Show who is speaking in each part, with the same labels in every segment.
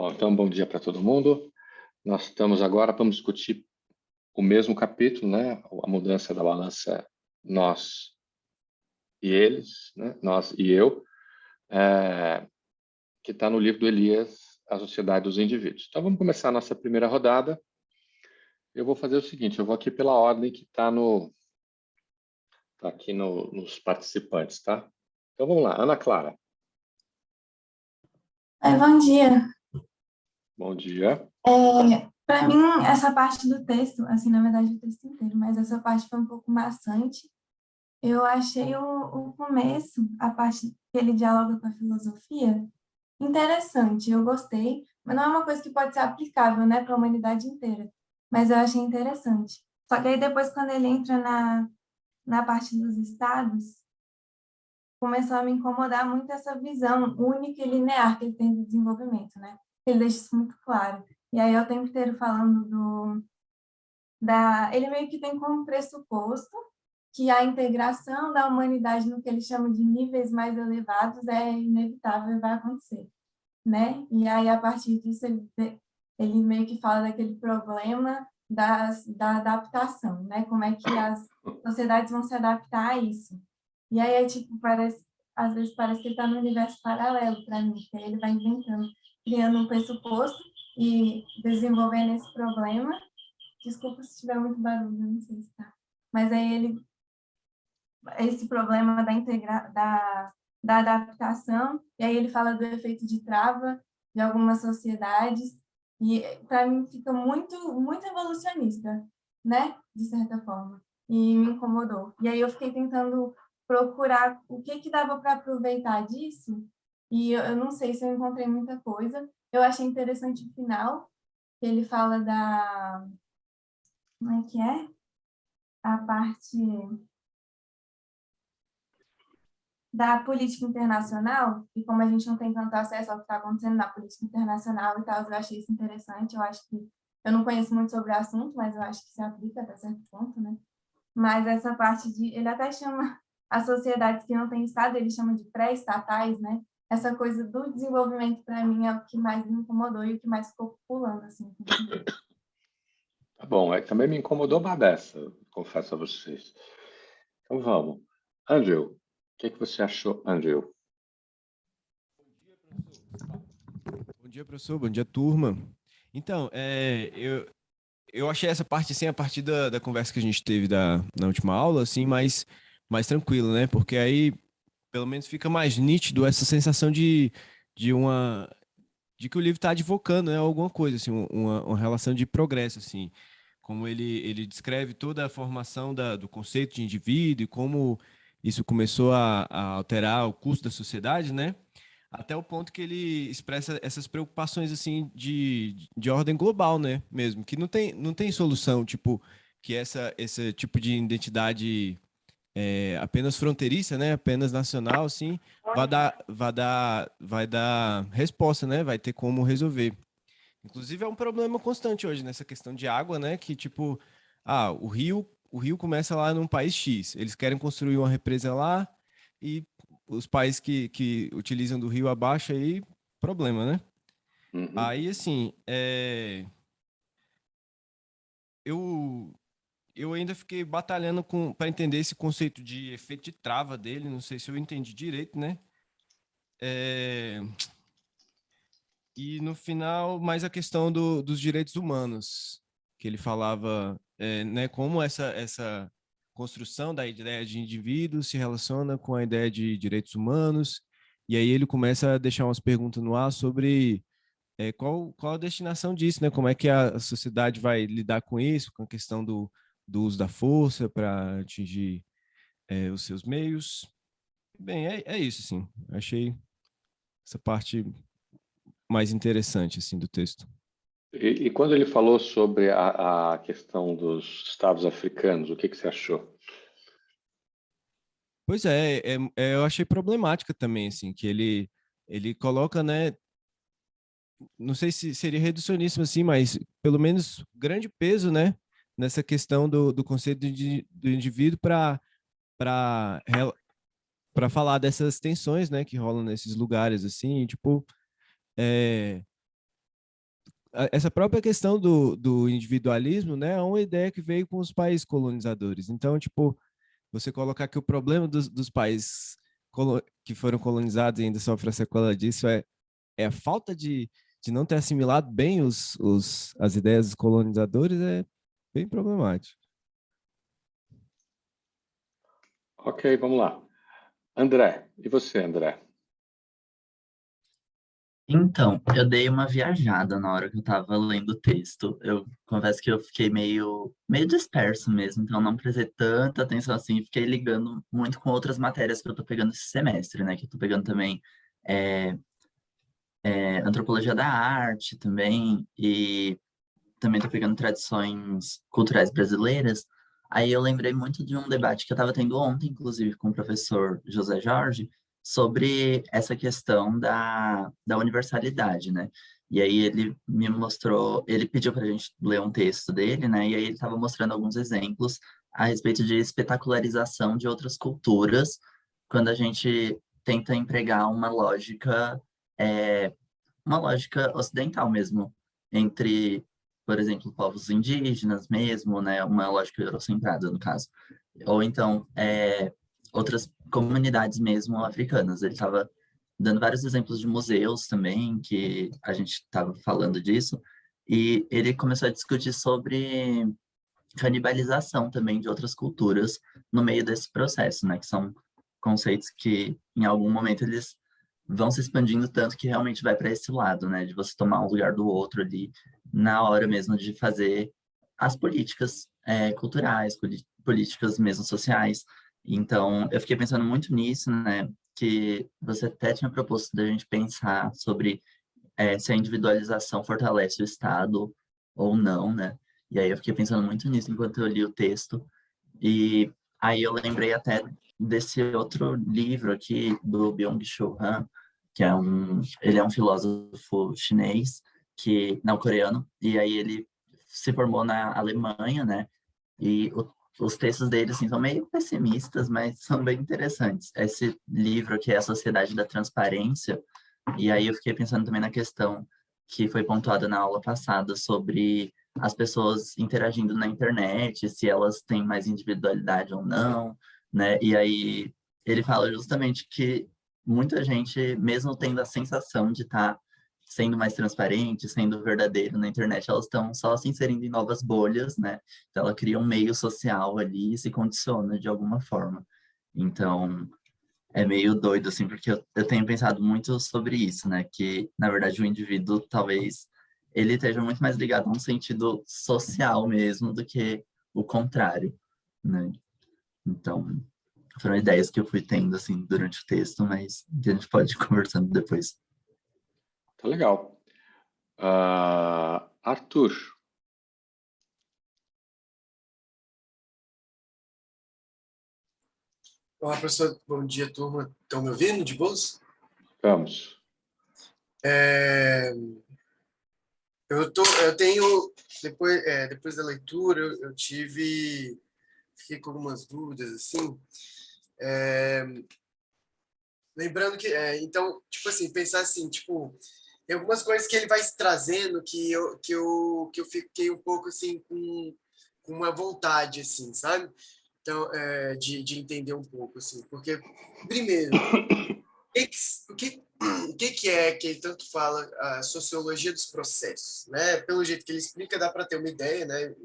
Speaker 1: Bom, então, bom dia para todo mundo. Nós estamos agora, vamos discutir o mesmo capítulo, né? A mudança da balança nós e eles, né? Nós e eu, que está no livro do Elias, A Sociedade dos Indivíduos. Então, vamos começar a nossa primeira rodada. Eu vou fazer o seguinte, eu vou aqui pela ordem que está aqui nos participantes, tá? Então, vamos lá. Ana Clara.
Speaker 2: Bom dia.
Speaker 1: Bom dia.
Speaker 2: Para mim, essa parte do texto, assim, na verdade, o texto inteiro, mas essa parte foi um pouco maçante. Eu achei o começo, a parte que ele dialoga com a filosofia, interessante, eu gostei, mas não é uma coisa que pode ser aplicável, né, para a humanidade inteira, mas eu achei interessante. Só que aí depois, quando ele entra na parte dos estados, começou a me incomodar muito essa visão única e linear que ele tem do desenvolvimento, né? Ele deixa isso muito claro. E aí, o tempo inteiro falando ele meio que tem como pressuposto que a integração da humanidade no que ele chama de níveis mais elevados é inevitável e vai acontecer, né? E aí, a partir disso, ele meio que fala daquele problema da adaptação, né? Como é que as sociedades vão se adaptar a isso. E aí, tipo, às vezes parece que ele está num universo paralelo para mim, que aí ele vai inventando, criando um pressuposto e desenvolvendo esse problema. Desculpa se tiver muito barulho, não sei se tá. Mas aí esse problema da adaptação, e aí ele fala do efeito de trava de algumas sociedades, e para mim fica muito, muito evolucionista, né? De certa forma. E me incomodou. E aí eu fiquei tentando procurar o que dava para aproveitar disso, e eu não sei se eu encontrei muita coisa. Eu achei interessante o final, que ele fala como é que é? A parte da política internacional, e como a gente não tem tanto acesso ao que está acontecendo na política internacional e tal, eu achei isso interessante. Eu acho que eu não conheço muito sobre o assunto, mas eu acho que se aplica até certo ponto, né? Mas essa parte ele até chama as sociedades que não têm Estado, ele chama de pré-estatais, né? Essa coisa do desenvolvimento, para mim, é o que mais me incomodou e o que mais ficou pulando, assim.
Speaker 1: Tá bom, também me incomodou uma dessa, confesso a vocês. Então vamos. Andrew, o que você achou, Andrew?
Speaker 3: Bom dia, professor. Bom dia, turma. Então, eu achei essa parte, assim, a partir da conversa que a gente teve na última aula, assim, mais tranquilo, né? Porque aí, pelo menos, fica mais nítido essa sensação de uma... de que o livro está advocando, né, alguma coisa, assim, uma relação de progresso, assim. Como ele descreve toda a formação do conceito de indivíduo e como isso começou a alterar o curso da sociedade, né? Até o ponto que ele expressa essas preocupações assim de ordem global, né, mesmo, que não tem solução, tipo, que esse tipo de identidade apenas fronteiriça, né, apenas nacional, assim, vai dar resposta, né, vai ter como resolver. Inclusive é um problema constante hoje nessa questão de água, né, que tipo, o rio começa lá num país X, eles querem construir uma represa lá e os países que utilizam do rio abaixo aí, problema, né?
Speaker 1: Uhum.
Speaker 3: Aí, assim, eu, eu ainda fiquei batalhando para entender esse conceito de efeito de trava dele, não sei se eu entendi direito, né? É, e no final, mais a questão dos direitos humanos, que ele falava, né, como essa construção da ideia de indivíduo se relaciona com a ideia de direitos humanos, e aí ele começa a deixar umas perguntas no ar sobre qual a destinação disso, né? Como é que a sociedade vai lidar com isso, com a questão do uso da força para atingir os seus meios. Bem, é isso, assim. Achei essa parte mais interessante, assim, do texto.
Speaker 1: E quando ele falou sobre a questão dos estados africanos, o que você achou?
Speaker 3: Pois eu achei problemática também, assim, que ele coloca, né, não sei se seria reducionismo assim, mas pelo menos grande peso, né, nessa questão do conceito do indivíduo para para falar dessas tensões, né, que rolam nesses lugares, assim, tipo, é, essa própria questão do individualismo, né, é uma ideia que veio com os países colonizadores. Então, tipo, você colocar que o problema dos países que foram colonizados e ainda sofrem a sequela disso é a falta de não ter assimilado bem as ideias dos colonizadores, é bem problemático.
Speaker 1: Ok, vamos lá. André, e você, André?
Speaker 4: Então, eu dei uma viajada na hora que eu tava lendo o texto. Eu confesso que eu fiquei meio disperso mesmo, então não prestei tanta atenção assim, fiquei ligando muito com outras matérias que eu tô pegando esse semestre, né? Que eu tô pegando também é, antropologia da arte também, e também tô pegando tradições culturais brasileiras. Aí eu lembrei muito de um debate que eu estava tendo ontem, inclusive, com o professor José Jorge, sobre essa questão da universalidade, né? E aí ele me mostrou, ele pediu para a gente ler um texto dele, né? E aí ele estava mostrando alguns exemplos a respeito de espetacularização de outras culturas, quando a gente tenta empregar é, uma lógica ocidental mesmo, entre, por exemplo, povos indígenas mesmo, né, uma lógica eurocentrada, no caso. Ou então, outras comunidades mesmo africanas. Ele estava dando vários exemplos de museus também, que a gente estava falando disso, e ele começou a discutir sobre canibalização também de outras culturas no meio desse processo, né? Que são conceitos que, em algum momento, eles vão se expandindo tanto que realmente vai para esse lado, né? De você tomar um lugar do outro ali, na hora mesmo de fazer as políticas culturais, políticas mesmo sociais. Então, eu fiquei pensando muito nisso, né? Que você até tinha proposto da gente pensar sobre se a individualização fortalece o Estado ou não, né? E aí eu fiquei pensando muito nisso enquanto eu li o texto. E aí eu lembrei até desse outro livro aqui do Byung-Chul Han, que ele é um filósofo chinês, não, coreano, e aí ele se formou na Alemanha, né? E os textos dele, assim, são meio pessimistas, mas são bem interessantes. Esse livro que é A Sociedade da Transparência, e aí eu fiquei pensando também na questão que foi pontuada na aula passada sobre as pessoas interagindo na internet, se elas têm mais individualidade ou não, né? E aí ele fala justamente que muita gente, mesmo tendo a sensação de estar sendo mais transparente, sendo verdadeiro na internet, elas estão só se inserindo em novas bolhas, né? Então ela cria um meio social ali e se condiciona de alguma forma. Então, é meio doido, assim, porque eu tenho pensado muito sobre isso, né? Que, na verdade, o indivíduo, talvez, ele esteja muito mais ligado a um sentido social mesmo do que o contrário, né? Então, foram ideias que eu fui tendo, assim, durante o texto, mas que a gente pode ir conversando depois.
Speaker 1: Tá legal. Arthur.
Speaker 5: Olá, professor. Bom dia, turma. Estão me ouvindo de boas?
Speaker 1: Vamos.
Speaker 5: Eu tenho, depois da leitura, fiquei com algumas dúvidas, assim. Lembrando que, então, tipo assim, pensar assim, tipo, tem algumas coisas que ele vai trazendo que eu fiquei um pouco, assim, com uma vontade, assim, sabe? Então, de entender um pouco, assim, porque, primeiro, o que é que ele tanto fala a sociologia dos processos, né? Pelo jeito que ele explica, dá para ter uma ideia, né?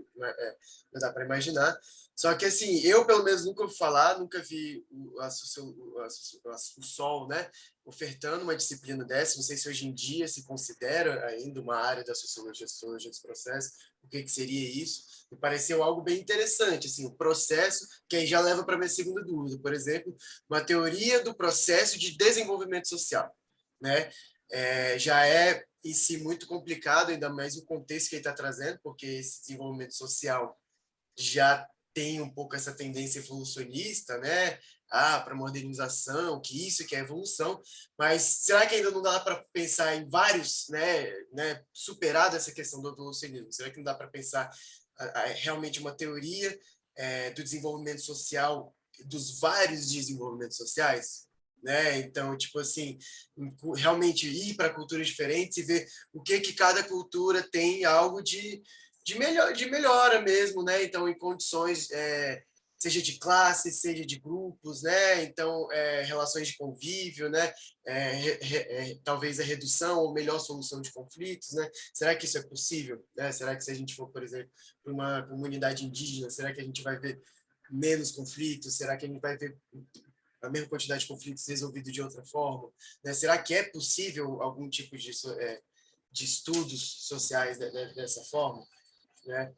Speaker 5: Não dá para imaginar. Só que assim, eu pelo menos nunca ouvi falar, nunca vi o Sol, né? Ofertando uma disciplina dessa. Não sei se hoje em dia se considera ainda uma área da sociologia dos processos. O que seria isso? Me pareceu algo bem interessante, assim, o processo, que aí já leva para a minha segunda dúvida, por exemplo, uma teoria do processo de desenvolvimento social, né? Já é em si muito complicado, ainda mais o contexto que ele está trazendo, porque esse desenvolvimento social já tem um pouco essa tendência evolucionista, né? Para modernização, que isso que é evolução, mas será que ainda não dá para pensar em vários, né, superado essa questão do evolucionismo? Será que não dá para pensar realmente uma teoria do desenvolvimento social, dos vários desenvolvimentos sociais, né? Então, tipo assim, realmente ir para culturas diferentes e ver o que cada cultura tem algo de melhora mesmo, né? Então, em condições, seja de classe, seja de grupos, né? Então, relações de convívio, né? Talvez a redução ou melhor solução de conflitos, né? Será que isso é possível? Né? Será que se a gente for, por exemplo, para uma comunidade indígena, será que a gente vai ver menos conflitos? Será que a gente vai ver a mesma quantidade de conflitos resolvidos de outra forma? Né? Será que é possível algum tipo de estudos sociais dessa forma? Né?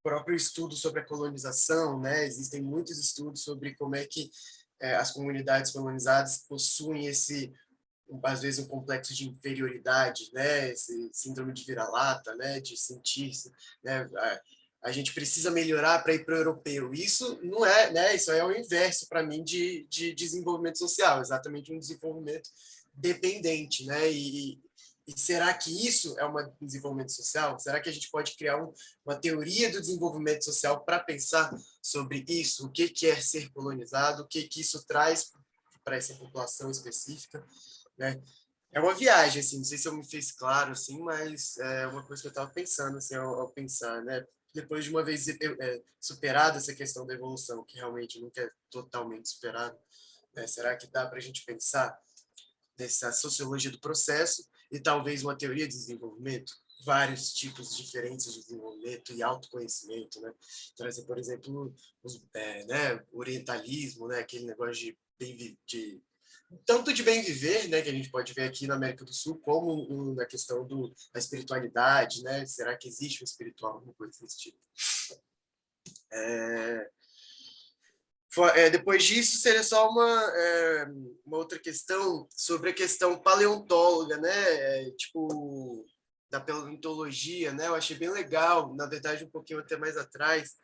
Speaker 5: Próprio estudo sobre a colonização, né? Existem muitos estudos sobre como é que as comunidades colonizadas possuem às vezes, um complexo de inferioridade, né? Esse síndrome de vira-lata, né? De sentir-se, né? A gente precisa melhorar para ir para o europeu. Isso não é, né? Isso é o inverso para mim de desenvolvimento social, exatamente um desenvolvimento dependente, né? E será que isso é um desenvolvimento social? Será que a gente pode criar uma teoria do desenvolvimento social para pensar sobre isso? O que é ser colonizado? O que isso traz para essa população específica? Né? É uma viagem, assim, não sei se eu me fiz claro, assim, mas é uma coisa que eu estava pensando, assim, ao pensar, né? Depois de uma vez superada essa questão da evolução, que realmente nunca é totalmente superada, né? Será que dá para a gente pensar nessa sociologia do processo e talvez uma teoria de desenvolvimento? Vários tipos diferentes de desenvolvimento e autoconhecimento, né? Então, assim, por exemplo, né, orientalismo, né? Aquele negócio tanto de bem viver, né, que a gente pode ver aqui na América do Sul, como na questão da espiritualidade, né? Será que existe um espiritual, alguma coisa desse tipo? Depois disso, seria só uma outra questão sobre a questão paleontóloga, né? Tipo, da paleontologia, né? Eu achei bem legal, na verdade, um pouquinho até mais atrás,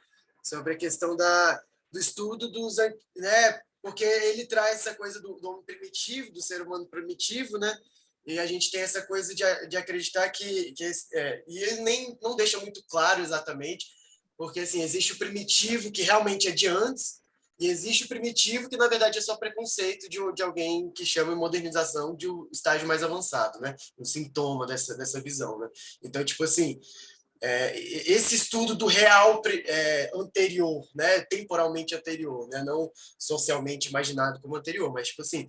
Speaker 5: sobre a questão do estudo né? Porque ele traz essa coisa do homem primitivo, do ser humano primitivo, né? E a gente tem essa coisa de acreditar e ele não deixa muito claro exatamente, porque assim, existe o primitivo que realmente é de antes, e existe o primitivo que, na verdade, é só preconceito de alguém que chama modernização de um estágio mais avançado, né? Um sintoma dessa visão, né? Então, tipo assim, esse estudo do real anterior, né, temporalmente anterior, né, não socialmente imaginado como anterior, mas tipo assim,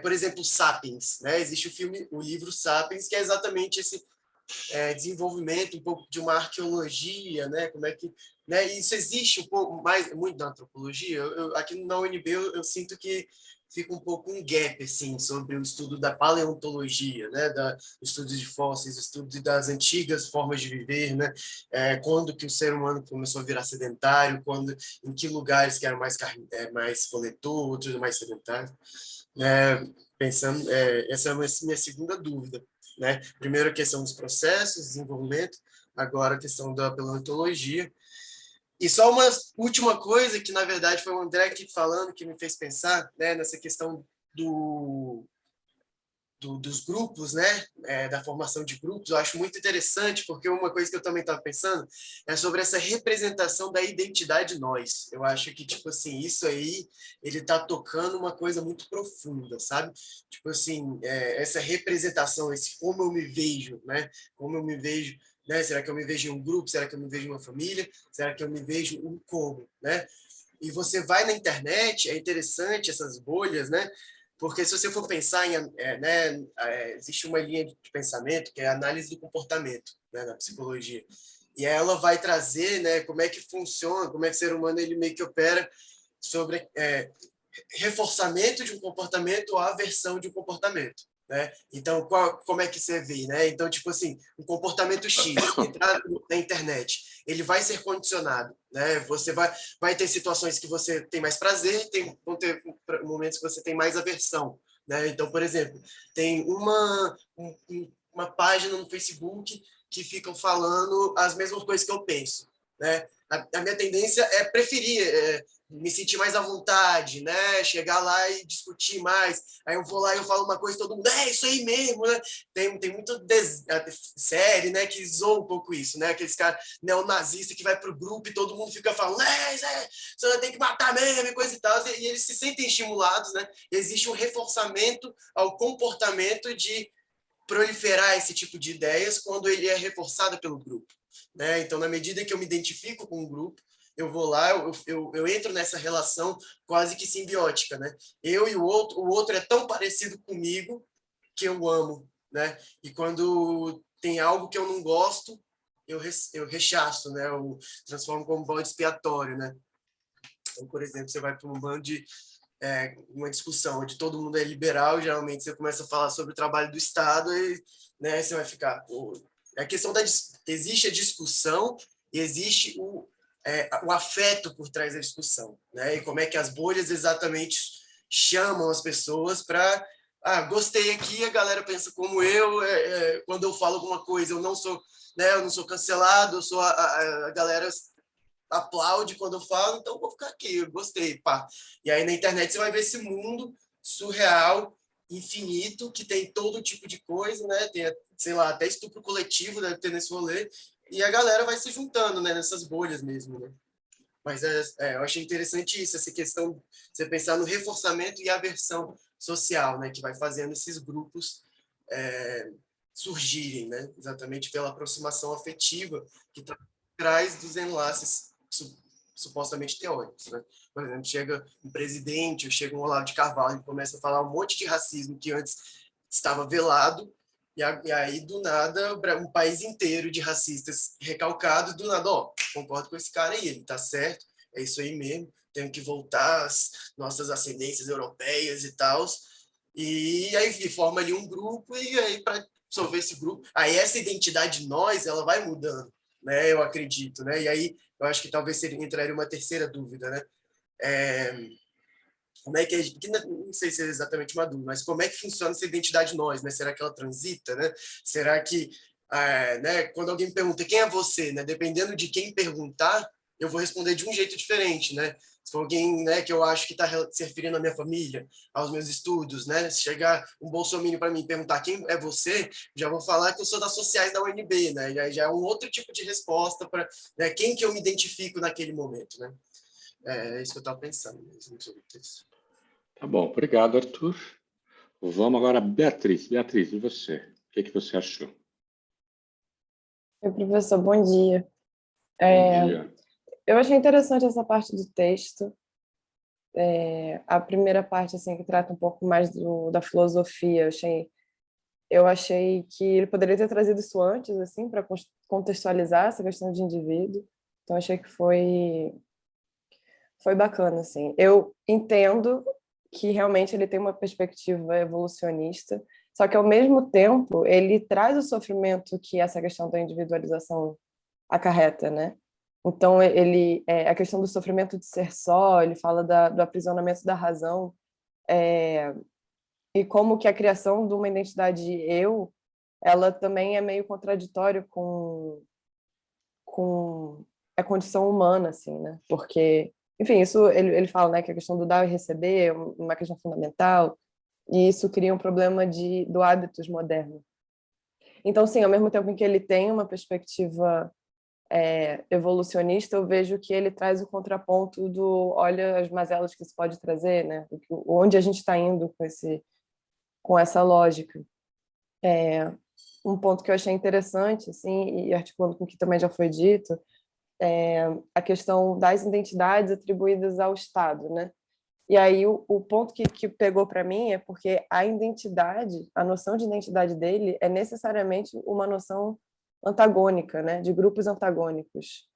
Speaker 5: por exemplo, Sapiens, né, existe o livro Sapiens, que é exatamente esse desenvolvimento um pouco de uma arqueologia, né, como é que, né, isso existe um pouco mais muito na antropologia. Aqui na UNB eu sinto que fica um pouco um gap assim sobre o estudo da paleontologia, né, o estudo de fósseis, o estudo das antigas formas de viver, né, quando que o ser humano começou a virar sedentário, em que lugares que eram mais coletor, outros mais sedentários, pensando, essa é a minha segunda dúvida, né? Primeiro a questão dos processos, desenvolvimento, agora a questão da paleontologia. E só uma última coisa que, na verdade, foi o André aqui falando, que me fez pensar, né, nessa questão dos grupos, né, da formação de grupos. Eu acho muito interessante, porque uma coisa que eu também estava pensando é sobre essa representação da identidade nós. Eu acho que, tipo assim, isso aí, ele está tocando uma coisa muito profunda, sabe? Tipo assim, essa representação, esse como eu me vejo, né? Como eu me vejo, né? Será que eu me vejo em um grupo? Será que eu me vejo em uma família? Será que eu me vejo um como, né? E você vai na internet, é interessante essas bolhas, né? Porque se você for pensar né, existe uma linha de pensamento que é a análise do comportamento, né, na psicologia. E ela vai trazer, né, como é que funciona, como é que o ser humano ele meio que opera sobre reforçamento de um comportamento ou aversão de um comportamento. Né? Então, como é que você vê? Né? Então, tipo assim, um comportamento X, entrar na internet, ele vai ser condicionado. Né? Você vai ter situações que você tem mais prazer, vão ter momentos que você tem mais aversão. Né? Então, por exemplo, tem uma página no Facebook que ficam falando as mesmas coisas que eu penso. Né? A minha tendência é preferir me sentir mais à vontade, né? Chegar lá e discutir mais. Aí eu vou lá e eu falo uma coisa, todo mundo, é isso aí mesmo, né? Tem muito série, né, que zoa um pouco isso, né? Aqueles caras neonazistas que vai pro grupo e todo mundo fica falando, você tem que matar mesmo e coisa e tal. E eles se sentem estimulados, né? Existe um reforçamento ao comportamento de proliferar esse tipo de ideias quando ele é reforçado pelo grupo, né? Então, na medida que eu me identifico com o grupo, eu vou lá, eu entro nessa relação quase que simbiótica, né? Eu e o outro é tão parecido comigo que eu amo, né? E quando tem algo que eu não gosto, eu rechaço, né? Eu transformo como bode expiatório, né? Então, por exemplo, você vai para um bando de uma discussão onde todo mundo é liberal, geralmente você começa a falar sobre o trabalho do Estado e, né, você vai ficar... A questão existe a discussão e existe o afeto por trás da discussão, né? E como é que as bolhas exatamente chamam as pessoas para... gostei aqui, a galera pensa como eu, quando eu falo alguma coisa, eu não sou, né, eu não sou cancelado, eu sou a galera aplaude quando eu falo, então vou ficar aqui, eu gostei, pá. E aí na internet você vai ver esse mundo surreal, infinito, que tem todo tipo de coisa, né? Tem, sei lá, até estupro coletivo deve ter nesse rolê, e a galera vai se juntando, né, nessas bolhas mesmo, né? Mas eu achei interessante isso, essa questão, você pensar no reforçamento e aversão social, né, que vai fazendo esses grupos surgirem, né? Exatamente pela aproximação afetiva que tá atrás dos enlaces supostamente teóricos, né? Por exemplo, chega um presidente, ou chega um Olavo de Carvalho e começa a falar um monte de racismo que antes estava velado, e aí, do nada, um país inteiro de racistas recalcados, do nada, concordo com esse cara aí, ele tá certo, é isso aí mesmo, temos que voltar às nossas ascendências europeias e tal, e aí forma ali um grupo, e aí para dissolver esse grupo, aí essa identidade nós, ela vai mudando, né? Eu acredito, né? E aí eu acho que talvez entraria uma terceira dúvida, né? Como é que não sei se é exatamente uma dúvida, mas como é que funciona essa identidade nós, né? Será que ela transita, né? Será que, né? Quando alguém me pergunta quem é você, né? Dependendo de quem perguntar, eu vou responder de um jeito diferente, né? Se for alguém, né, que eu acho que está se referindo à minha família, aos meus estudos, né? Se chegar um bolsominion para mim e perguntar quem é você, já vou falar que eu sou das sociais da UNB, né? Já é um outro tipo de resposta para, né, quem que eu me identifico naquele momento, né? É isso que eu estava pensando mesmo sobre isso.
Speaker 1: Tá bom, obrigado, Arthur. Vamos agora, Beatriz. Beatriz, e você? O que você achou?
Speaker 6: Oi, professor, bom dia.
Speaker 1: Bom dia.
Speaker 6: Eu achei interessante essa parte do texto. A primeira parte, assim, que trata um pouco mais da filosofia. Eu achei que ele poderia ter trazido isso antes, assim, para contextualizar essa questão de indivíduo. Então, achei que foi bacana, assim. Eu entendo que realmente ele tem uma perspectiva evolucionista, só que, ao mesmo tempo, ele traz o sofrimento que essa questão da individualização acarreta, né? Então, a questão do sofrimento de ser só, ele fala do aprisionamento da razão, e como que a criação de uma identidade eu, ela também é meio contraditório com a condição humana, assim, né? Porque, enfim, isso ele fala, né, que a questão do dar e receber é uma questão fundamental, e isso cria um problema do hábitos moderno. Então, sim, ao mesmo tempo em que ele tem uma perspectiva evolucionista, eu vejo que ele traz o contraponto olha as mazelas que isso pode trazer, né? Onde a gente está indo com essa lógica. Um ponto que eu achei interessante, assim, e articulando com o que também já foi dito, é a questão das identidades atribuídas ao Estado, né? E aí o ponto que pegou para mim é porque a noção de identidade dele é necessariamente uma noção antagônica, né? De grupos antagônicos.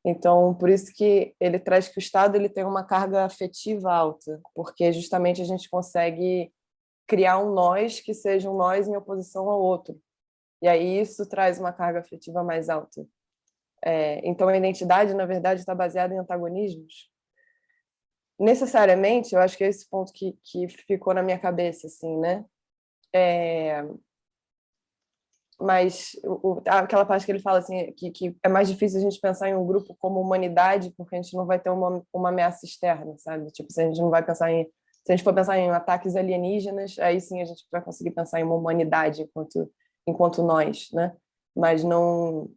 Speaker 6: Então, por isso que ele traz que o Estado ele tem uma carga afetiva alta, porque justamente a gente consegue criar um nós que seja um nós em oposição ao outro. E aí isso traz uma carga afetiva mais alta. Então, a identidade, na verdade, está baseada em antagonismos. Necessariamente, eu acho que é esse ponto que ficou na minha cabeça, assim, né? mas aquela parte que ele fala assim, que é mais difícil a gente pensar em um grupo como humanidade, porque a gente não vai ter uma ameaça externa, sabe? Tipo, se a gente não vai pensar em... Se a gente for pensar em ataques alienígenas, aí sim a gente vai conseguir pensar em uma humanidade enquanto nós, né? Mas não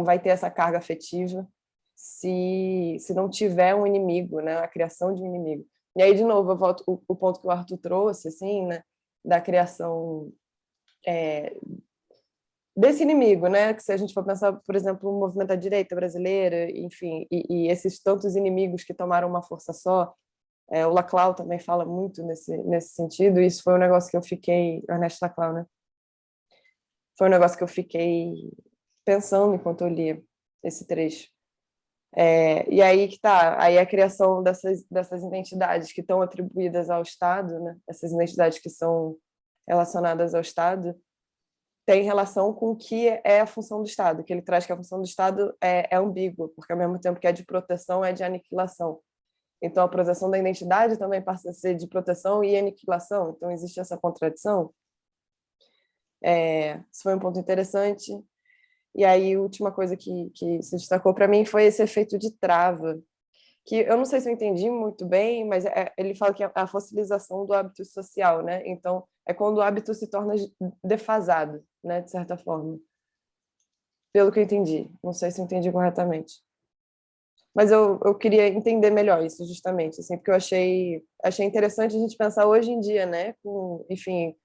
Speaker 6: vai ter essa carga afetiva se não tiver um inimigo, né? A criação de um inimigo. E aí, de novo, eu volto o ponto que o Arthur trouxe, assim, né? Da criação desse inimigo, né? Que se a gente for pensar, por exemplo, o movimento da direita brasileira, enfim, e esses tantos inimigos que tomaram uma força só, o Laclau também fala muito nesse sentido, e isso foi um negócio que eu fiquei, Ernesto Laclau, né? Foi um negócio que eu fiquei pensando enquanto eu lia esse trecho. E aí que tá, aí a criação dessas identidades que estão atribuídas ao Estado, né? Essas identidades que são relacionadas ao Estado, tem relação com o que é a função do Estado, que ele traz que a função do Estado é ambígua, porque ao mesmo tempo que é de proteção, é de aniquilação. Então, a proteção da identidade também passa a ser de proteção e aniquilação, então existe essa contradição. Isso foi um ponto interessante. E aí, a última coisa que se destacou para mim foi esse efeito de trava, que eu não sei se eu entendi muito bem, mas ele fala que é a fossilização do hábito social, né? Então, é quando o hábito se torna defasado, né? De certa forma. Pelo que eu entendi. Não sei se eu entendi corretamente. Mas eu queria entender melhor isso, justamente, assim, porque eu achei interessante a gente pensar hoje em dia, né? Enfim,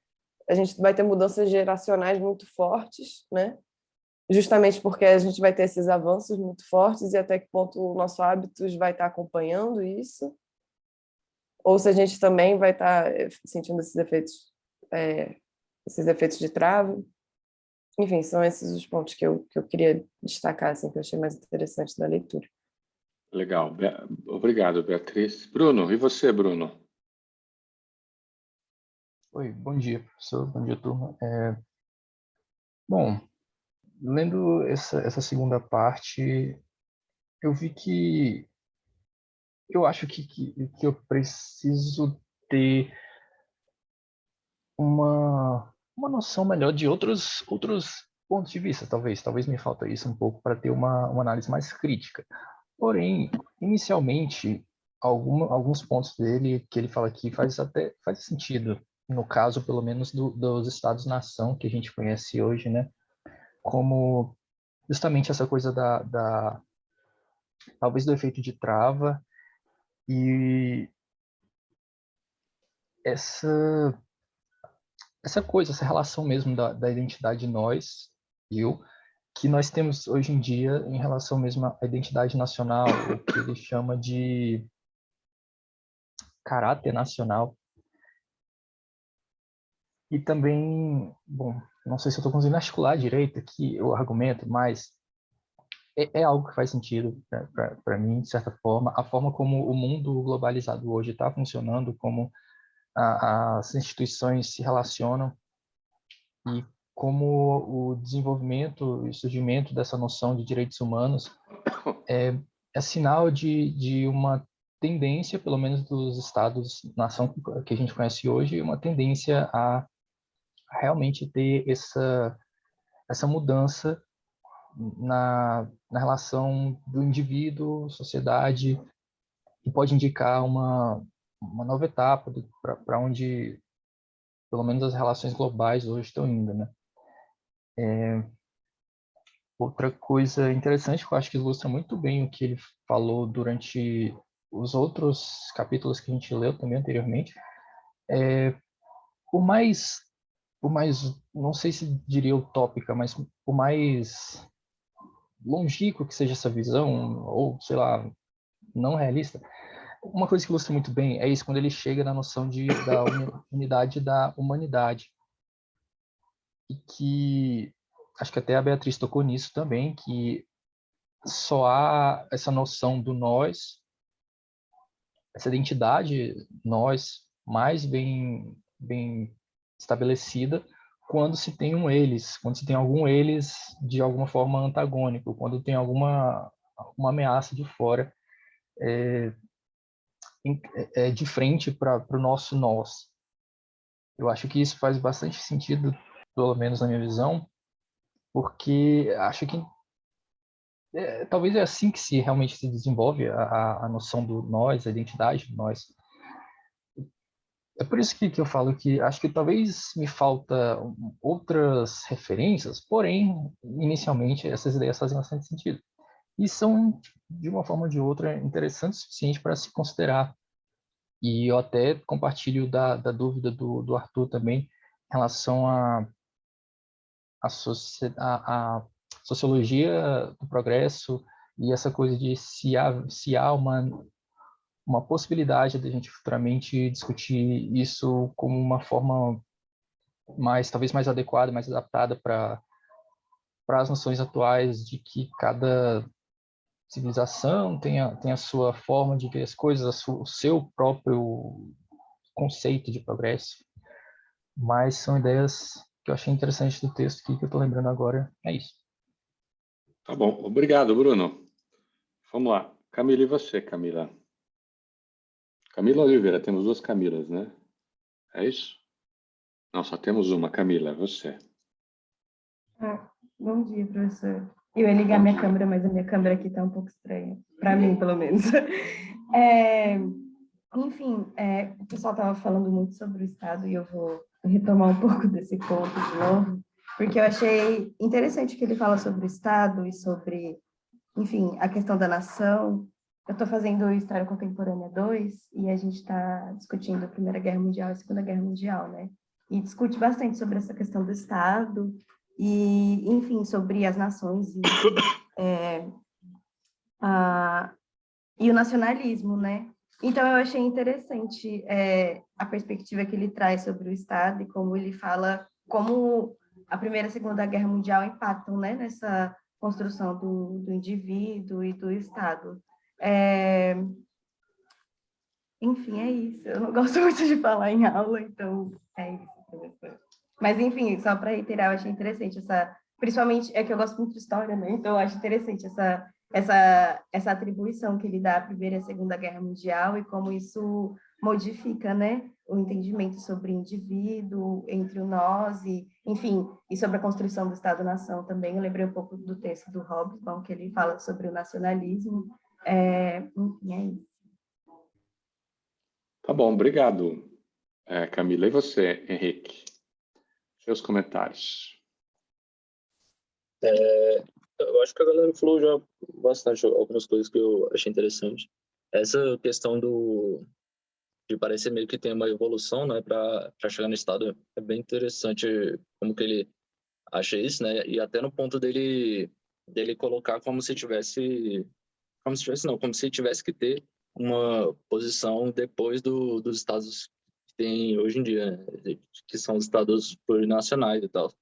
Speaker 6: a gente vai ter mudanças geracionais muito fortes, né? Justamente porque a gente vai ter esses avanços muito fortes e até que ponto o nosso hábitos vai estar acompanhando isso, ou se a gente também vai estar sentindo esses efeitos de trava. Enfim, são esses os pontos que eu queria destacar, assim, que eu achei mais interessante da leitura.
Speaker 1: Legal. Obrigado, Beatriz. Bruno, e você, Bruno?
Speaker 7: Oi, bom dia, professor. Bom dia, turma. Bom, lendo essa segunda parte, eu vi que eu acho que eu preciso ter uma noção melhor de outros pontos de vista, talvez me falta isso um pouco para ter uma análise mais crítica. Porém, inicialmente, alguns pontos dele que ele fala aqui faz sentido, no caso, pelo menos, dos Estados-nação que a gente conhece hoje, né? Como justamente essa coisa talvez do efeito de trava e essa coisa, essa relação mesmo da identidade nós, eu, que nós temos hoje em dia em relação mesmo à identidade nacional, o que ele chama de caráter nacional. E também, bom, não sei se eu estou conseguindo articular direito aqui o argumento, mas é algo que faz sentido para mim, de certa forma. A forma como o mundo globalizado hoje está funcionando, como as instituições se relacionam e como o desenvolvimento e surgimento dessa noção de direitos humanos é sinal de uma tendência, pelo menos dos estados-nação que a gente conhece hoje, uma tendência a realmente ter essa mudança na relação do indivíduo, sociedade, que pode indicar uma nova etapa para onde, pelo menos, as relações globais hoje estão indo, né? Outra coisa interessante que eu acho que ilustra muito bem o que ele falou durante os outros capítulos que a gente leu também anteriormente, por mais, não sei se diria utópica, mas por mais longínquo que seja essa visão, ou, sei lá, não realista, uma coisa que ilustra muito bem é isso, quando ele chega na noção da unidade da humanidade. E que, acho que até a Beatriz tocou nisso também, que só há essa noção do nós, essa identidade nós, mais bem estabelecida, quando se tem um eles, quando se tem algum eles de alguma forma antagônico, quando tem uma ameaça de fora de frente para o nosso nós. Eu acho que isso faz bastante sentido, pelo menos na minha visão, porque acho que talvez é assim que se realmente se desenvolve a noção do nós, a identidade do nós. É por isso que eu falo que acho que talvez me falta outras referências, porém, inicialmente, essas ideias fazem bastante sentido. E são, de uma forma ou de outra, interessantes o suficiente para se considerar. E eu até compartilho da dúvida do Arthur também em relação a sociologia do progresso e essa coisa de se há uma possibilidade de a gente futuramente discutir isso como uma forma talvez mais adequada, mais adaptada para as noções atuais de que cada civilização tem a sua forma de ver as coisas, o seu próprio conceito de progresso. Mas são ideias que eu achei interessantes do texto aqui, que eu estou lembrando agora. É isso.
Speaker 1: Tá bom. Obrigado, Bruno. Vamos lá. Camila, e você, Camila? Camila Oliveira, temos duas Camilas, né? É isso? Não, só temos uma. Camila, é você.
Speaker 8: Bom dia, professor. Eu ia ligar minha câmera, mas a minha câmera aqui está um pouco estranha. Para mim, pelo menos. Enfim, o pessoal estava falando muito sobre o Estado e eu vou retomar um pouco desse ponto de novo, porque eu achei interessante que ele fala sobre o Estado e sobre, enfim, a questão da nação. Eu estou fazendo História Contemporânea 2 e a gente está discutindo a Primeira Guerra Mundial e a Segunda Guerra Mundial, né? E discute bastante sobre essa questão do Estado e, enfim, sobre as nações e o nacionalismo, né? Então, eu achei interessante a perspectiva que ele traz sobre o Estado e como ele fala como a Primeira e a Segunda Guerra Mundial impactam, né, nessa construção do indivíduo e do Estado. Enfim, é isso. Eu não gosto muito de falar em aula, então é isso, professor. Mas, enfim, só para reiterar, eu achei interessante principalmente, é que eu gosto muito de história, né? Então, eu acho interessante essa atribuição que ele dá à Primeira e à Segunda Guerra Mundial e como isso modifica, né, o entendimento sobre o indivíduo, entre o nós, e, enfim, e sobre a construção do Estado-nação também. Eu lembrei um pouco do texto do Hobsbawm, que ele fala sobre o nacionalismo. Enfim, é isso.
Speaker 1: Tá bom, obrigado, Camila. E você, Henrique? Seus comentários.
Speaker 9: Eu acho que a galera falou já bastante algumas coisas que eu achei interessante. Essa questão de parecer meio que tem uma evolução, né, para chegar no Estado é bem interessante como que ele acha isso, né? E até no ponto dele colocar como se tivesse que ter uma posição depois dos estados que tem hoje em dia, né? Que são os estados plurinacionais e tal.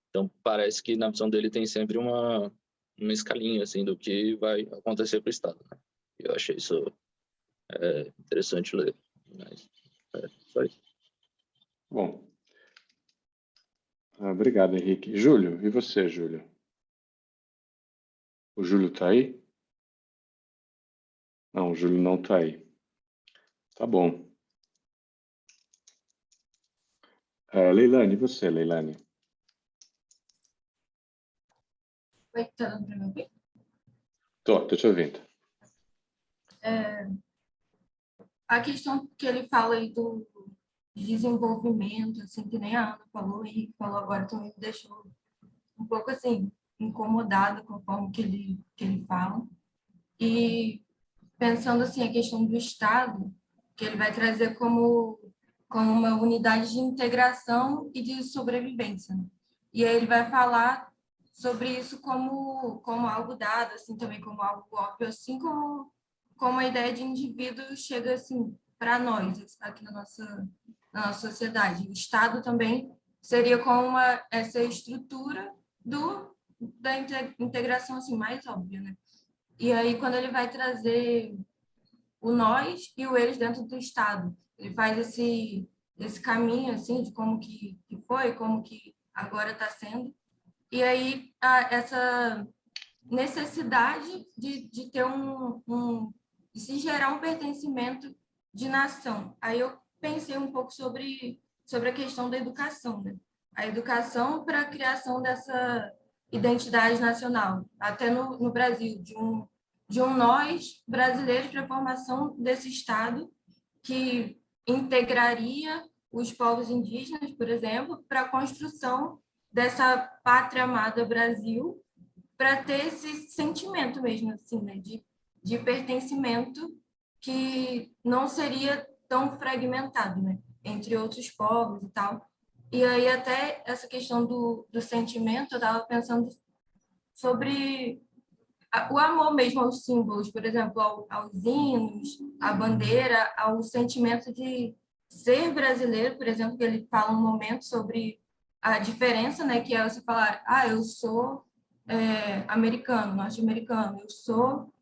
Speaker 9: Então, parece que na visão dele tem sempre uma escalinha, assim, do que vai acontecer para o Estado, né? Eu achei isso interessante ler. Mas, só isso.
Speaker 1: Bom. Obrigado, Henrique. Júlio, e você, Júlio? O Júlio está aí? Não, o Júlio não está aí. Tá bom. Leilane, e você, Leilane?
Speaker 10: Oi, tá dando para me ouvir?
Speaker 1: Tô te ouvindo.
Speaker 10: A questão que ele fala aí do desenvolvimento, assim, que nem a Ana falou, o Henrique falou agora, também me deixou um pouco, assim, incomodada com a forma que ele fala. E pensando, assim, a questão do Estado, que ele vai trazer como uma unidade de integração e de sobrevivência, né? E aí ele vai falar sobre isso como algo dado, assim, também como algo óbvio, assim como a ideia de indivíduo chega, assim, para nós, aqui na nossa sociedade. O Estado também seria como essa estrutura da integração, assim, mais óbvia, né? E aí, quando ele vai trazer o nós e o eles dentro do Estado, ele faz esse caminho, assim, de como que foi, como que agora está sendo. E aí, essa necessidade de ter de se gerar um pertencimento de nação. Aí eu pensei um pouco sobre a questão da educação, né? A educação para a criação identidade nacional, até no Brasil, de um nós brasileiros para a formação desse Estado que integraria os povos indígenas, por exemplo, para a construção dessa pátria amada Brasil, para ter esse sentimento mesmo, assim, né, de pertencimento que não seria tão fragmentado, né, entre outros povos e tal. E aí até essa questão do sentimento, eu estava pensando sobre o amor mesmo aos símbolos, por exemplo, aos hinos, à bandeira, ao sentimento de ser brasileiro, por exemplo, que ele fala um momento sobre a diferença, né, que é você falar, eu sou americano, norte-americano, eu sou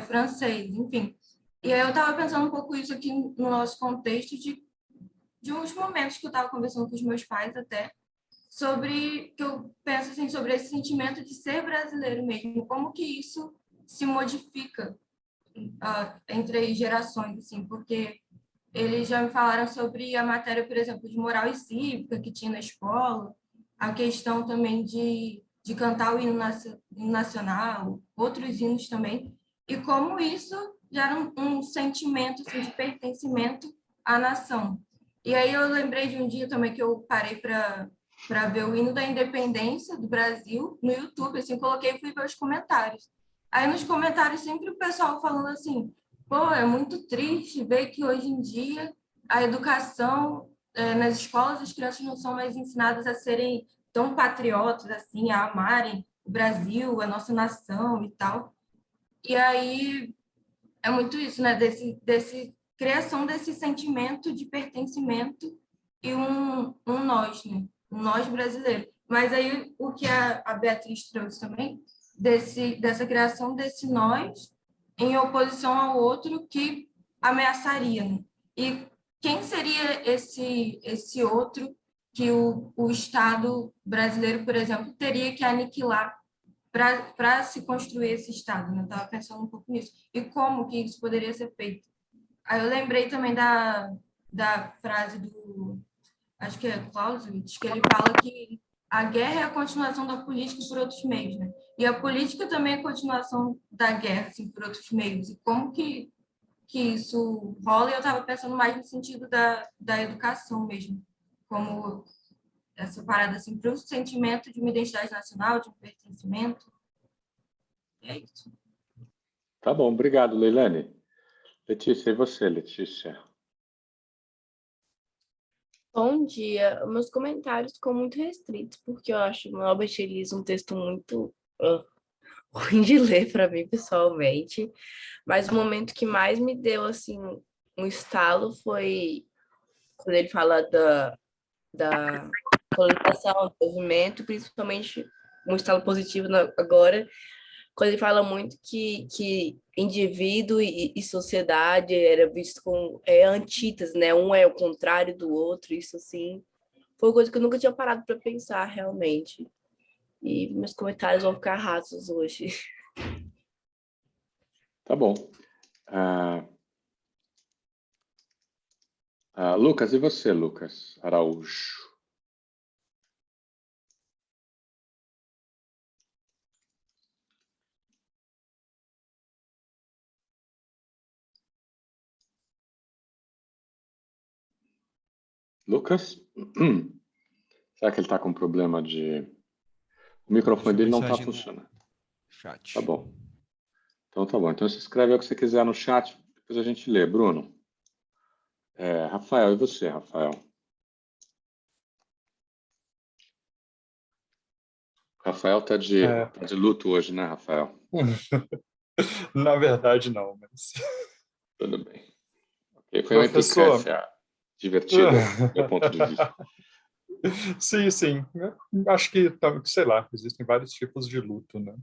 Speaker 10: francês, enfim. E aí eu estava pensando um pouco isso aqui no nosso contexto de uns momentos que eu estava conversando com os meus pais até, sobre que eu penso assim sobre esse sentimento de ser brasileiro mesmo, como que isso se modifica entre gerações, assim, porque eles já me falaram sobre a matéria, por exemplo, de moral e cívica que tinha na escola, a questão também de cantar o hino nacional, outros hinos também, e como isso gera um sentimento assim, de pertencimento à nação. E aí eu lembrei de um dia também que eu parei para ver o hino da independência do Brasil no YouTube, assim, coloquei e fui ver os comentários. Aí nos comentários sempre o pessoal falando assim, pô, é muito triste ver que hoje em dia a educação nas escolas as crianças não são mais ensinadas a serem tão patriotas assim, a amarem o Brasil, a nossa nação e tal. E aí é muito isso, né, desse criação desse sentimento de pertencimento e um nós, né? Um nós brasileiro. Mas aí o que a Beatriz trouxe também, dessa criação desse nós em oposição ao outro que ameaçaria, né? E quem seria esse outro que o Estado brasileiro, por exemplo, teria que aniquilar para se construir esse Estado, né? Eu estava pensando um pouco nisso. E como que isso poderia ser feito? Aí eu lembrei também da frase do, acho que é Clausewitz, que ele fala que a guerra é a continuação da política por outros meios, né? E a política também é a continuação da guerra, assim, por outros meios. E como que isso rola? E eu estava pensando mais no sentido da educação mesmo, como essa parada, assim, para o sentimento de uma identidade nacional, de um pertencimento. É isso.
Speaker 1: Tá bom, obrigado, Leilane. Letícia, e você, Letícia?
Speaker 11: Bom dia. Meus comentários ficam muito restritos, porque eu acho o Albert Ellis um texto muito ruim de ler para mim, pessoalmente. Mas o momento que mais me deu, assim, um estalo foi quando ele fala da colonização, do movimento, principalmente um estalo positivo agora, quando ele fala muito que indivíduo e sociedade era visto com antítese, né? Um é o contrário do outro, isso assim. Foi uma coisa que eu nunca tinha parado para pensar realmente. E meus comentários vão ficar rasos hoje.
Speaker 1: Tá bom. Lucas, e você, Lucas Araújo? Lucas? Será que ele está com problema de... O microfone dele não está funcionando.
Speaker 3: Chat.
Speaker 1: Tá bom. Então tá bom. Então você escreve o que você quiser no chat, depois a gente lê. Bruno? Rafael, e você, Rafael? Rafael tá de luto hoje, né, Rafael?
Speaker 12: Na verdade, não, mas...
Speaker 1: Tudo bem. Okay. Foi uma implicância divertida, do meu ponto de vista.
Speaker 12: Sim, sim. Eu acho que, sei lá, existem vários tipos de luto, né?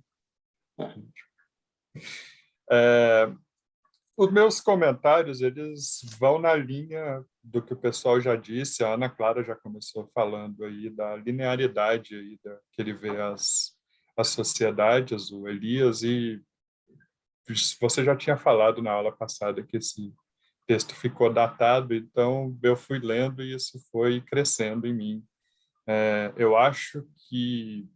Speaker 12: Os meus comentários, eles vão na linha do que o pessoal já disse. A Ana Clara já começou falando aí da linearidade aí que ele vê as sociedades, o Elias, e você já tinha falado na aula passada que esse texto ficou datado, então eu fui lendo e isso foi crescendo em mim. Eu acho que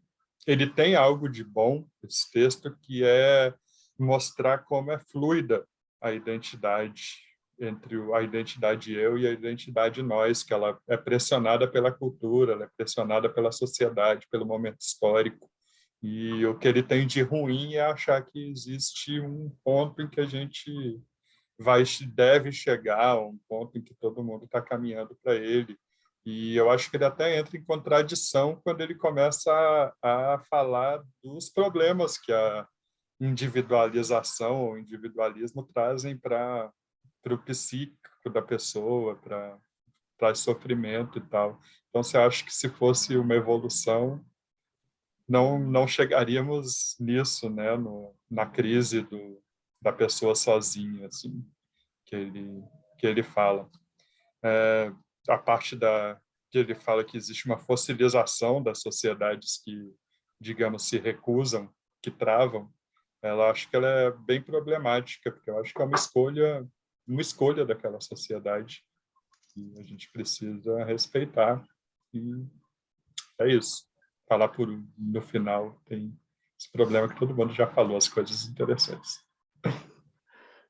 Speaker 12: ele tem algo de bom, esse texto, que é mostrar como é fluida a identidade entre a identidade eu e a identidade nós, que ela é pressionada pela cultura, ela é pressionada pela sociedade, pelo momento histórico. E o que ele tem de ruim é achar que existe um ponto em que a gente deve chegar, um ponto em que todo mundo está caminhando para ele. E eu acho que ele até entra em contradição quando ele começa a falar dos problemas que a individualização ou individualismo trazem para o psíquico da pessoa, para sofrimento e tal. Então, você acha que se fosse uma evolução, não chegaríamos nisso, né? Na crise da pessoa sozinha, assim, que ele fala. A parte que ele fala que existe uma fossilização das sociedades que, digamos, se recusam, que travam, acho que ela é bem problemática, porque eu acho que é uma escolha daquela sociedade que a gente precisa respeitar. E é isso. Falar no final tem esse problema que todo mundo já falou, as coisas interessantes.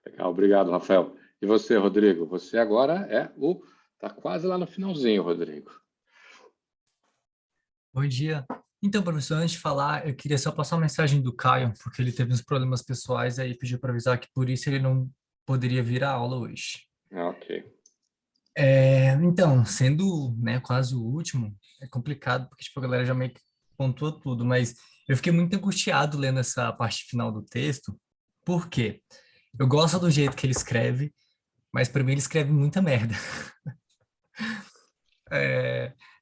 Speaker 1: Legal, obrigado, Rafael. E você, Rodrigo? Você agora está quase lá no finalzinho, Rodrigo.
Speaker 13: Bom dia. Então, professor, antes de falar, eu queria só passar uma mensagem do Caio, porque ele teve uns problemas pessoais, aí pediu para avisar que por isso ele não poderia vir à aula hoje.
Speaker 1: Ok.
Speaker 13: Então, sendo, né, quase o último, é complicado, porque tipo, a galera já meio que pontuou tudo, mas eu fiquei muito angustiado lendo essa parte final do texto, porque eu gosto do jeito que ele escreve, mas para mim ele escreve muita merda.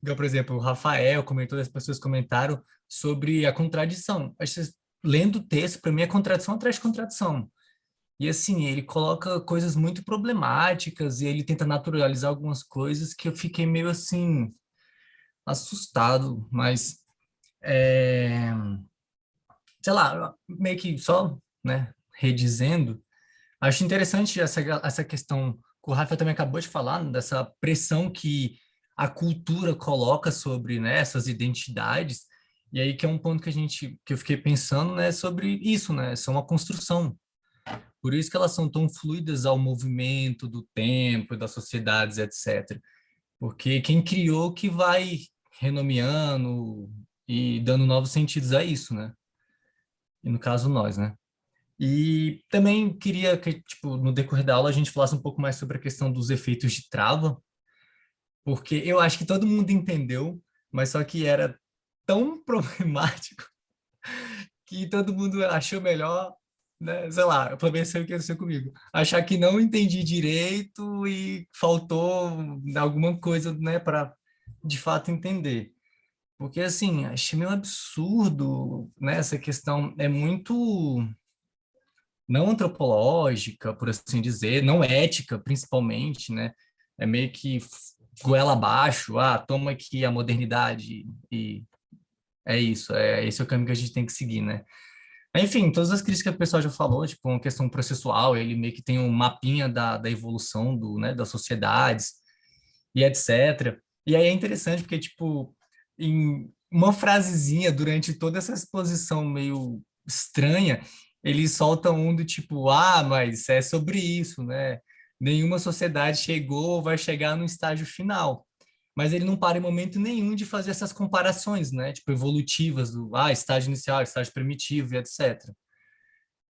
Speaker 13: Igual, por exemplo, o Rafael comentou, as pessoas comentaram sobre a contradição. Acho que lendo o texto, para mim é contradição atrás de contradição. E assim, ele coloca coisas muito problemáticas e ele tenta naturalizar algumas coisas que eu fiquei meio assim, assustado, mas, sei lá, meio que só, né, redizendo, acho interessante essa questão que o Rafa também acabou de falar, dessa pressão que a cultura coloca sobre, né, essas identidades, e aí que é um ponto que eu fiquei pensando, né, sobre isso, né, são uma construção. Por isso que elas são tão fluidas ao movimento do tempo, das sociedades, etc. Porque quem criou que vai renomeando e dando novos sentidos a isso, né? E no caso nós, né? E também queria que, tipo, no decorrer da aula a gente falasse um pouco mais sobre a questão dos efeitos de trava, porque eu acho que todo mundo entendeu, mas só que era tão problemático que todo mundo achou melhor, né? Sei lá, pelo menos sei o que aconteceu comigo. Achar que não entendi direito e faltou alguma coisa, né, para de fato entender. Porque, assim, achei meio absurdo, né? Essa questão é muito não antropológica, por assim dizer, não ética, principalmente, né? É meio que goela abaixo, toma aqui a modernidade e é isso, esse é o caminho que a gente tem que seguir, né? Enfim, todas as críticas que o pessoal já falou, tipo, uma questão processual, ele meio que tem um mapinha da evolução né, das sociedades e etc. E aí é interessante porque, tipo, em uma frasezinha durante toda essa exposição meio estranha, ele solta um do tipo, mas é sobre isso, né? Nenhuma sociedade chegou ou vai chegar no estágio final. Mas ele não para em momento nenhum de fazer essas comparações, né? Tipo, evolutivas do estágio inicial, estágio primitivo e etc.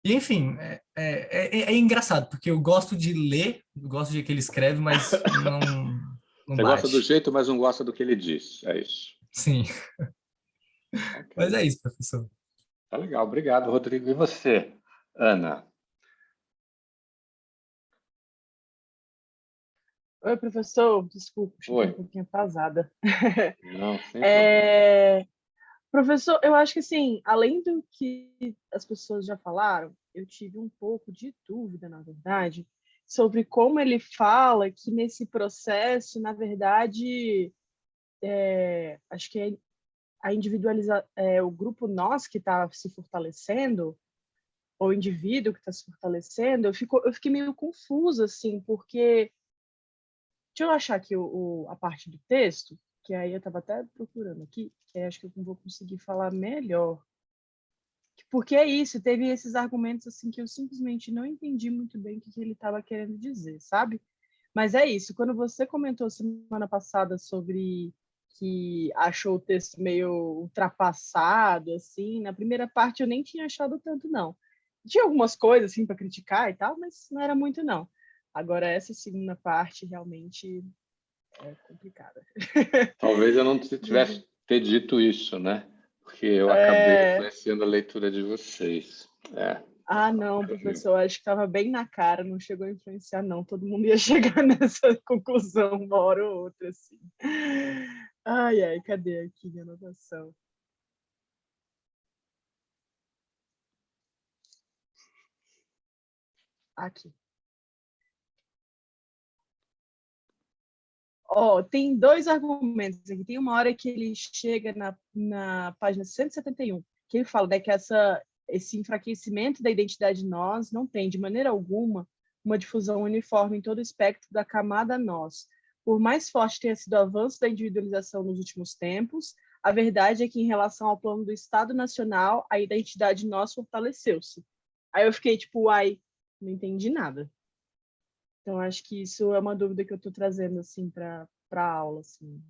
Speaker 13: E, enfim, é engraçado, porque eu gosto de ler, eu gosto de que ele escreve, mas não
Speaker 1: Você
Speaker 13: bate.
Speaker 1: gosta do jeito, mas não gosta do que ele diz. É isso.
Speaker 13: Sim.
Speaker 1: Okay.
Speaker 13: Mas é isso, professor.
Speaker 1: Tá legal. Obrigado, Rodrigo. E você, Ana?
Speaker 14: Oi, professor. Desculpa, cheguei um pouquinho atrasada.
Speaker 1: Não, sem problema.
Speaker 14: Professor, eu acho que, assim, além do que as pessoas já falaram, eu tive um pouco de dúvida, na verdade, sobre como ele fala que nesse processo, na verdade, acho que a individualização, o grupo nós que está se fortalecendo, ou o indivíduo que está se fortalecendo, eu fiquei meio confusa, assim, porque deixa eu achar aqui a parte do texto, que aí eu estava até procurando aqui, que aí acho que eu vou conseguir falar melhor. Porque é isso, teve esses argumentos assim que eu simplesmente não entendi muito bem o que ele estava querendo dizer, sabe? Mas é isso, quando você comentou semana passada sobre que achou o texto meio ultrapassado, assim, na primeira parte eu nem tinha achado tanto, não. Tinha algumas coisas, assim, para criticar e tal, mas não era muito, não. Agora, essa segunda parte realmente é complicada.
Speaker 1: Talvez eu não tivesse ter dito isso, né? Porque eu acabei influenciando a leitura de vocês.
Speaker 14: Ah, não, professor, acho que estava bem na cara, não chegou a influenciar, não. Todo mundo ia chegar nessa conclusão uma hora ou outra, assim. Ai, ai, cadê aqui minha anotação? Aqui. Tem dois argumentos aqui. Tem uma hora que ele chega na página 171, que ele fala, né, que esse enfraquecimento da identidade nós não tem, de maneira alguma, uma difusão uniforme em todo o espectro da camada nós. Por mais forte tenha sido o avanço da individualização nos últimos tempos, a verdade é que, em relação ao plano do Estado Nacional, a identidade nós fortaleceu-se. Aí eu fiquei tipo, uai, não entendi nada. Então, acho que isso é uma dúvida que eu estou trazendo assim, para a aula. Assim.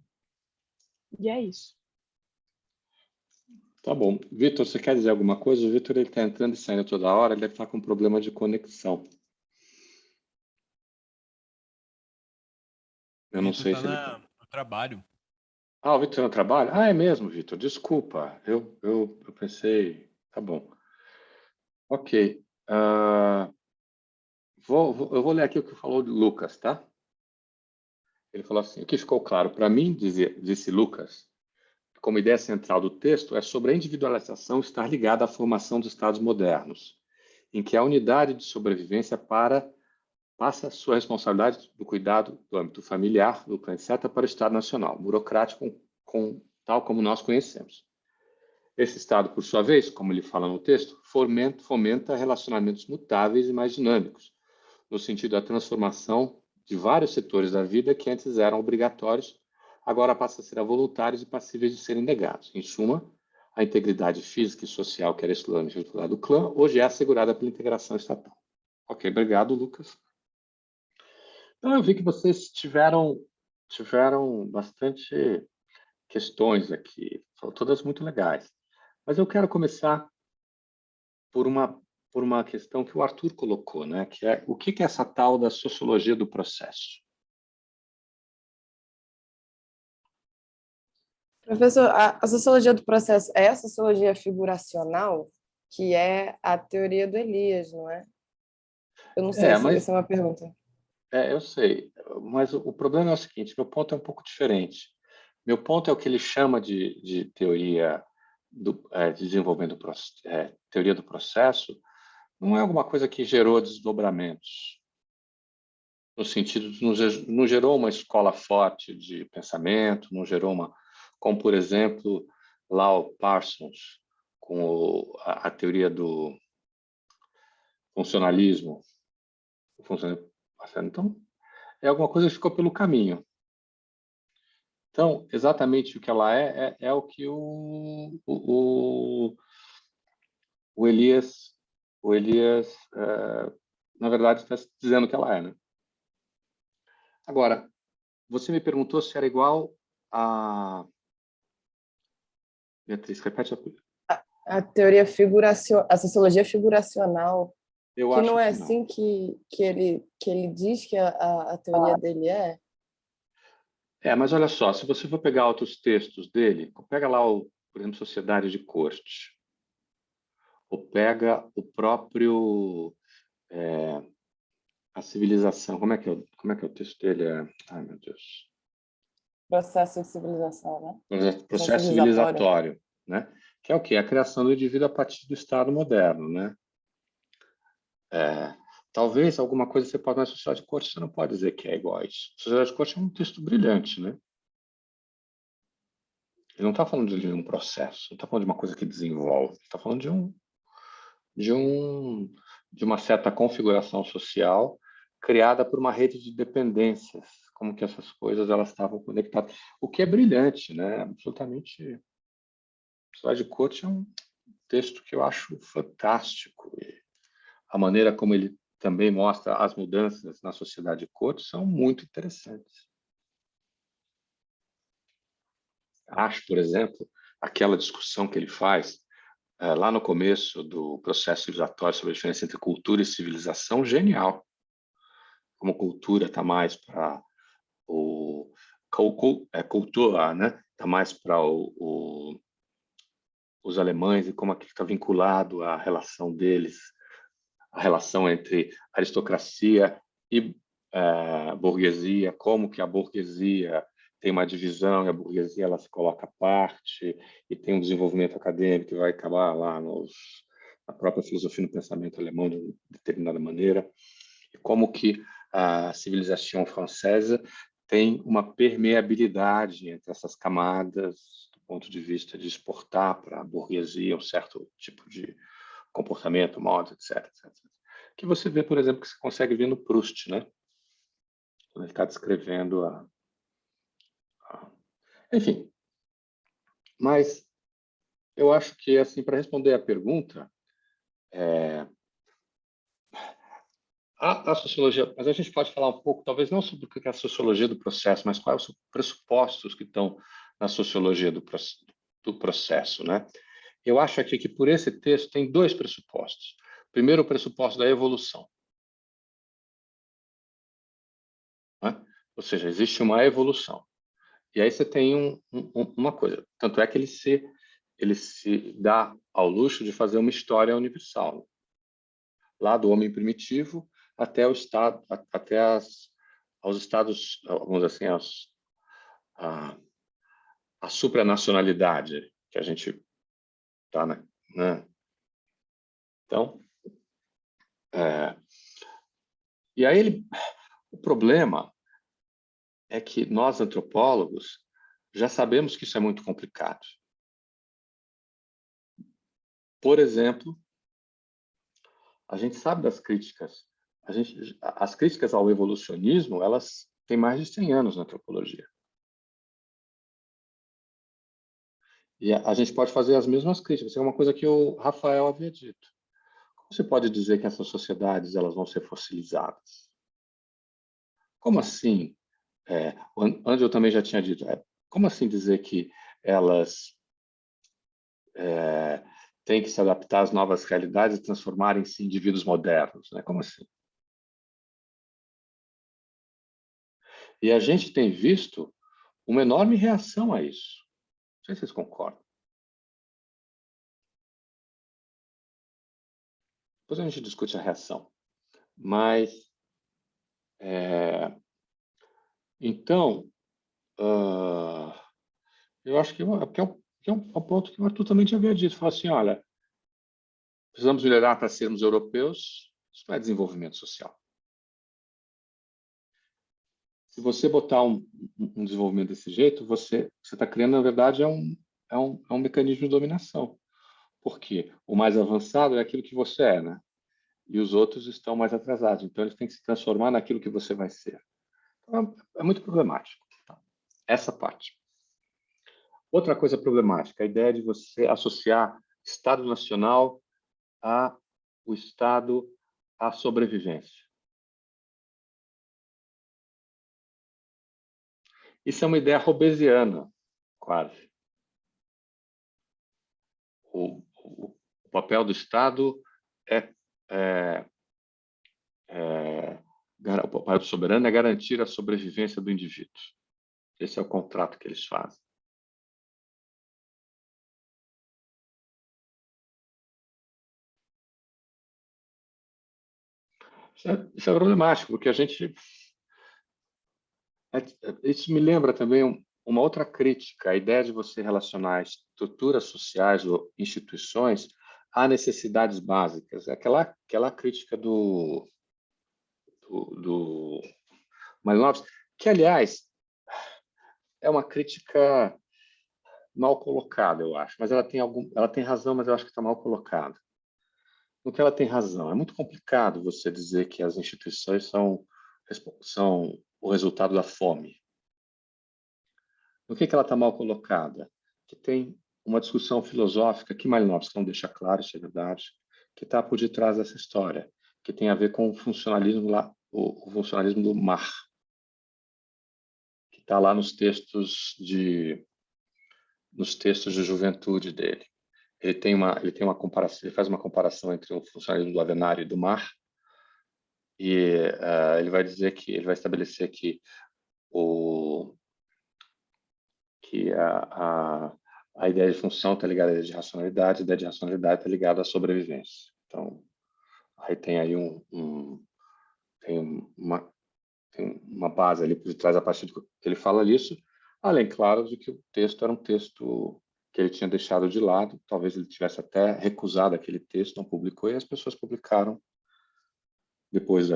Speaker 14: E é isso.
Speaker 1: Tá bom. Vitor, você quer dizer alguma coisa? O Vitor está entrando e saindo toda hora, ele deve estar com problema de conexão. Eu não sei se ele está
Speaker 3: no trabalho.
Speaker 1: Ah, o Vitor no trabalho? Ah, é mesmo, Vitor. Desculpa. Eu pensei... Tá bom. Ok. Eu vou ler aqui o que falou de Lucas, tá? Ele falou assim, o que ficou claro para mim, disse Lucas, como ideia central do texto, é sobre a individualização estar ligada à formação dos Estados modernos, em que a unidade de sobrevivência passa a sua responsabilidade do cuidado do âmbito familiar, do clã, etc., para o Estado nacional, burocrático, tal como nós conhecemos. Esse Estado, por sua vez, como ele fala no texto, fomenta relacionamentos mutáveis e mais dinâmicos, no sentido da transformação de vários setores da vida que antes eram obrigatórios, agora passam a ser voluntários e passíveis de serem negados. Em suma, a integridade física e social que era exclusivamente do clã, hoje é assegurada pela integração estatal. Ok, obrigado, Lucas. Então, eu vi que vocês tiveram bastante questões aqui, são todas muito legais. Mas eu quero começar por uma questão que o Arthur colocou, né? Que é o que é essa tal da sociologia do processo?
Speaker 6: Professor, a sociologia do processo é a sociologia figuracional, que é a teoria do Elias, não é? Eu não sei se essa é uma pergunta.
Speaker 1: Eu sei, mas o problema é o seguinte, meu ponto é um pouco diferente. Meu ponto é o que ele chama de teoria de desenvolvimento teoria do processo, não é alguma coisa que gerou desdobramentos, no sentido de não gerou uma escola forte de pensamento, não gerou como por exemplo, lá o Parsons, com a teoria do funcionalismo. Então, é alguma coisa que ficou pelo caminho. Então, exatamente o que ela é o que o Elias, na verdade, está dizendo que ela é, né? Agora, você me perguntou se era igual a... Beatriz, repete
Speaker 6: a teoria a sociologia figuracional,
Speaker 1: que
Speaker 6: não é assim que ele diz que a teoria dele é?
Speaker 1: Mas olha só, se você for pegar outros textos dele, pega lá, por exemplo, Sociedade de Corte, ou pega o próprio A Civilização, como é que é o texto dele? Ai, meu Deus.
Speaker 6: Processo de civilização, né?
Speaker 1: Processo civilizatório, né? Que é o quê? A criação do indivíduo a partir do Estado moderno, né? Talvez alguma coisa você pode na Sociedade de Corte, você não pode dizer que é igual a isso. Sociedade de Corte é um texto brilhante, né? Ele não está falando de um processo, não está falando de uma coisa que desenvolve, está falando de uma certa configuração social criada por uma rede de dependências, como que essas coisas elas estavam conectadas. O que é brilhante, né? Absolutamente. Sociedade de Coach é um texto que eu acho fantástico. E a maneira como ele também mostra as mudanças na sociedade de Coach são muito interessantes. Acho, por exemplo, aquela discussão que ele faz lá no começo do processo civilizatório sobre a diferença entre cultura e civilização, genial. Como cultura está mais para o cultura, né? Está mais para os alemães e como aquilo está vinculado à relação deles, a relação entre aristocracia e burguesia, como que a burguesia tem uma divisão e a burguesia ela se coloca à parte e tem um desenvolvimento acadêmico que vai acabar lá na própria filosofia no pensamento alemão de determinada maneira, e como que a civilização francesa tem uma permeabilidade entre essas camadas do ponto de vista de exportar para a burguesia um certo tipo de comportamento, modos, etc. Que você vê, por exemplo, que você consegue ver no Proust, né? Quando ele está descrevendo Enfim, mas eu acho que, assim, para responder a pergunta, a sociologia, mas a gente pode falar um pouco, talvez não sobre o que é a sociologia do processo, mas quais são os pressupostos que estão na sociologia do processo, né? Eu acho aqui que, por esse texto, tem dois pressupostos. Primeiro, o pressuposto da evolução. Né? Ou seja, existe uma evolução. E aí você tem uma coisa. Tanto é que ele se dá ao luxo de fazer uma história universal. Lá do homem primitivo até o estado, até aos estados, vamos dizer assim, a supranacionalidade que a gente está, né? Então, e aí o problema é que nós, antropólogos, já sabemos que isso é muito complicado. Por exemplo, a gente sabe das críticas. As críticas ao evolucionismo, elas têm mais de 100 anos na antropologia. E a gente pode fazer as mesmas críticas. É uma coisa que o Rafael havia dito. Como você pode dizer que essas sociedades elas vão ser fossilizadas? Como assim? Onde eu também já tinha dito, como assim dizer que elas têm que se adaptar às novas realidades e transformarem-se em indivíduos modernos? Né? Como assim? E a gente tem visto uma enorme reação a isso. Não sei se vocês concordam. Depois a gente discute a reação. Mas, então, eu acho que é um ponto que o Arthur também já havia dito. Falou assim, olha, precisamos melhorar para sermos europeus. Isso não é desenvolvimento social. Se você botar um desenvolvimento desse jeito, você está criando, na verdade, é um mecanismo de dominação. Porque o mais avançado é aquilo que você é, né? E os outros estão mais atrasados. Então, eles têm que se transformar naquilo que você vai ser. Então, é muito problemático. Essa parte. Outra coisa problemática, a ideia de você associar Estado Nacional ao Estado à sobrevivência. Isso é uma ideia hobbesiana, quase. O papel do Estado o papel do soberano é garantir a sobrevivência do indivíduo. Esse é o contrato que eles fazem. Isso é problemático, porque a gente... Isso me lembra também uma outra crítica, a ideia de você relacionar estruturas sociais ou instituições a necessidades básicas. É aquela crítica do Malinowski, que, aliás, é uma crítica mal colocada, eu acho. Mas ela tem razão, mas eu acho que está mal colocada. No que ela tem razão. É muito complicado você dizer que as instituições são o resultado da fome. No que ela está mal colocada? Que tem uma discussão filosófica que Malinowski não deixa claro, isso é verdade, que está por detrás dessa história, que tem a ver com o funcionalismo lá, o funcionalismo do mar, que está lá nos textos de juventude dele. Ele tem uma comparação, ele faz uma comparação entre o funcionalismo do Avenari e do mar, e ele vai dizer que ele vai estabelecer que a ideia de função está ligada à ideia de racionalidade, a ideia de racionalidade está ligada à sobrevivência. Então, aí tem aí tem uma base ali por detrás, a partir do que ele fala nisso, além, claro, de que o texto era um texto que ele tinha deixado de lado, talvez ele tivesse até recusado aquele texto, não publicou, e as pessoas publicaram depois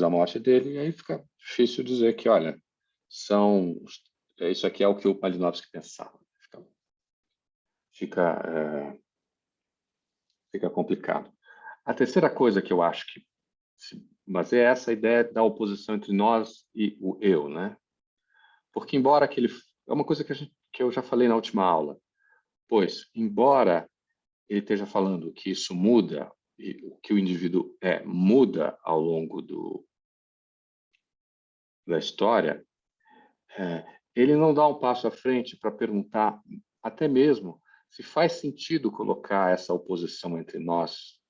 Speaker 1: da morte dele, e aí fica difícil dizer que, olha, isso aqui é o que o Malinowski pensava. Fica complicado. A terceira coisa que eu acho que mas é essa ideia da oposição entre nós e o eu, né? Porque embora é uma coisa que eu já falei na última aula, pois embora ele esteja falando que isso muda, e que o indivíduo muda ao longo da história, ele não dá um passo à frente para perguntar até mesmo se faz sentido colocar essa oposição entre nós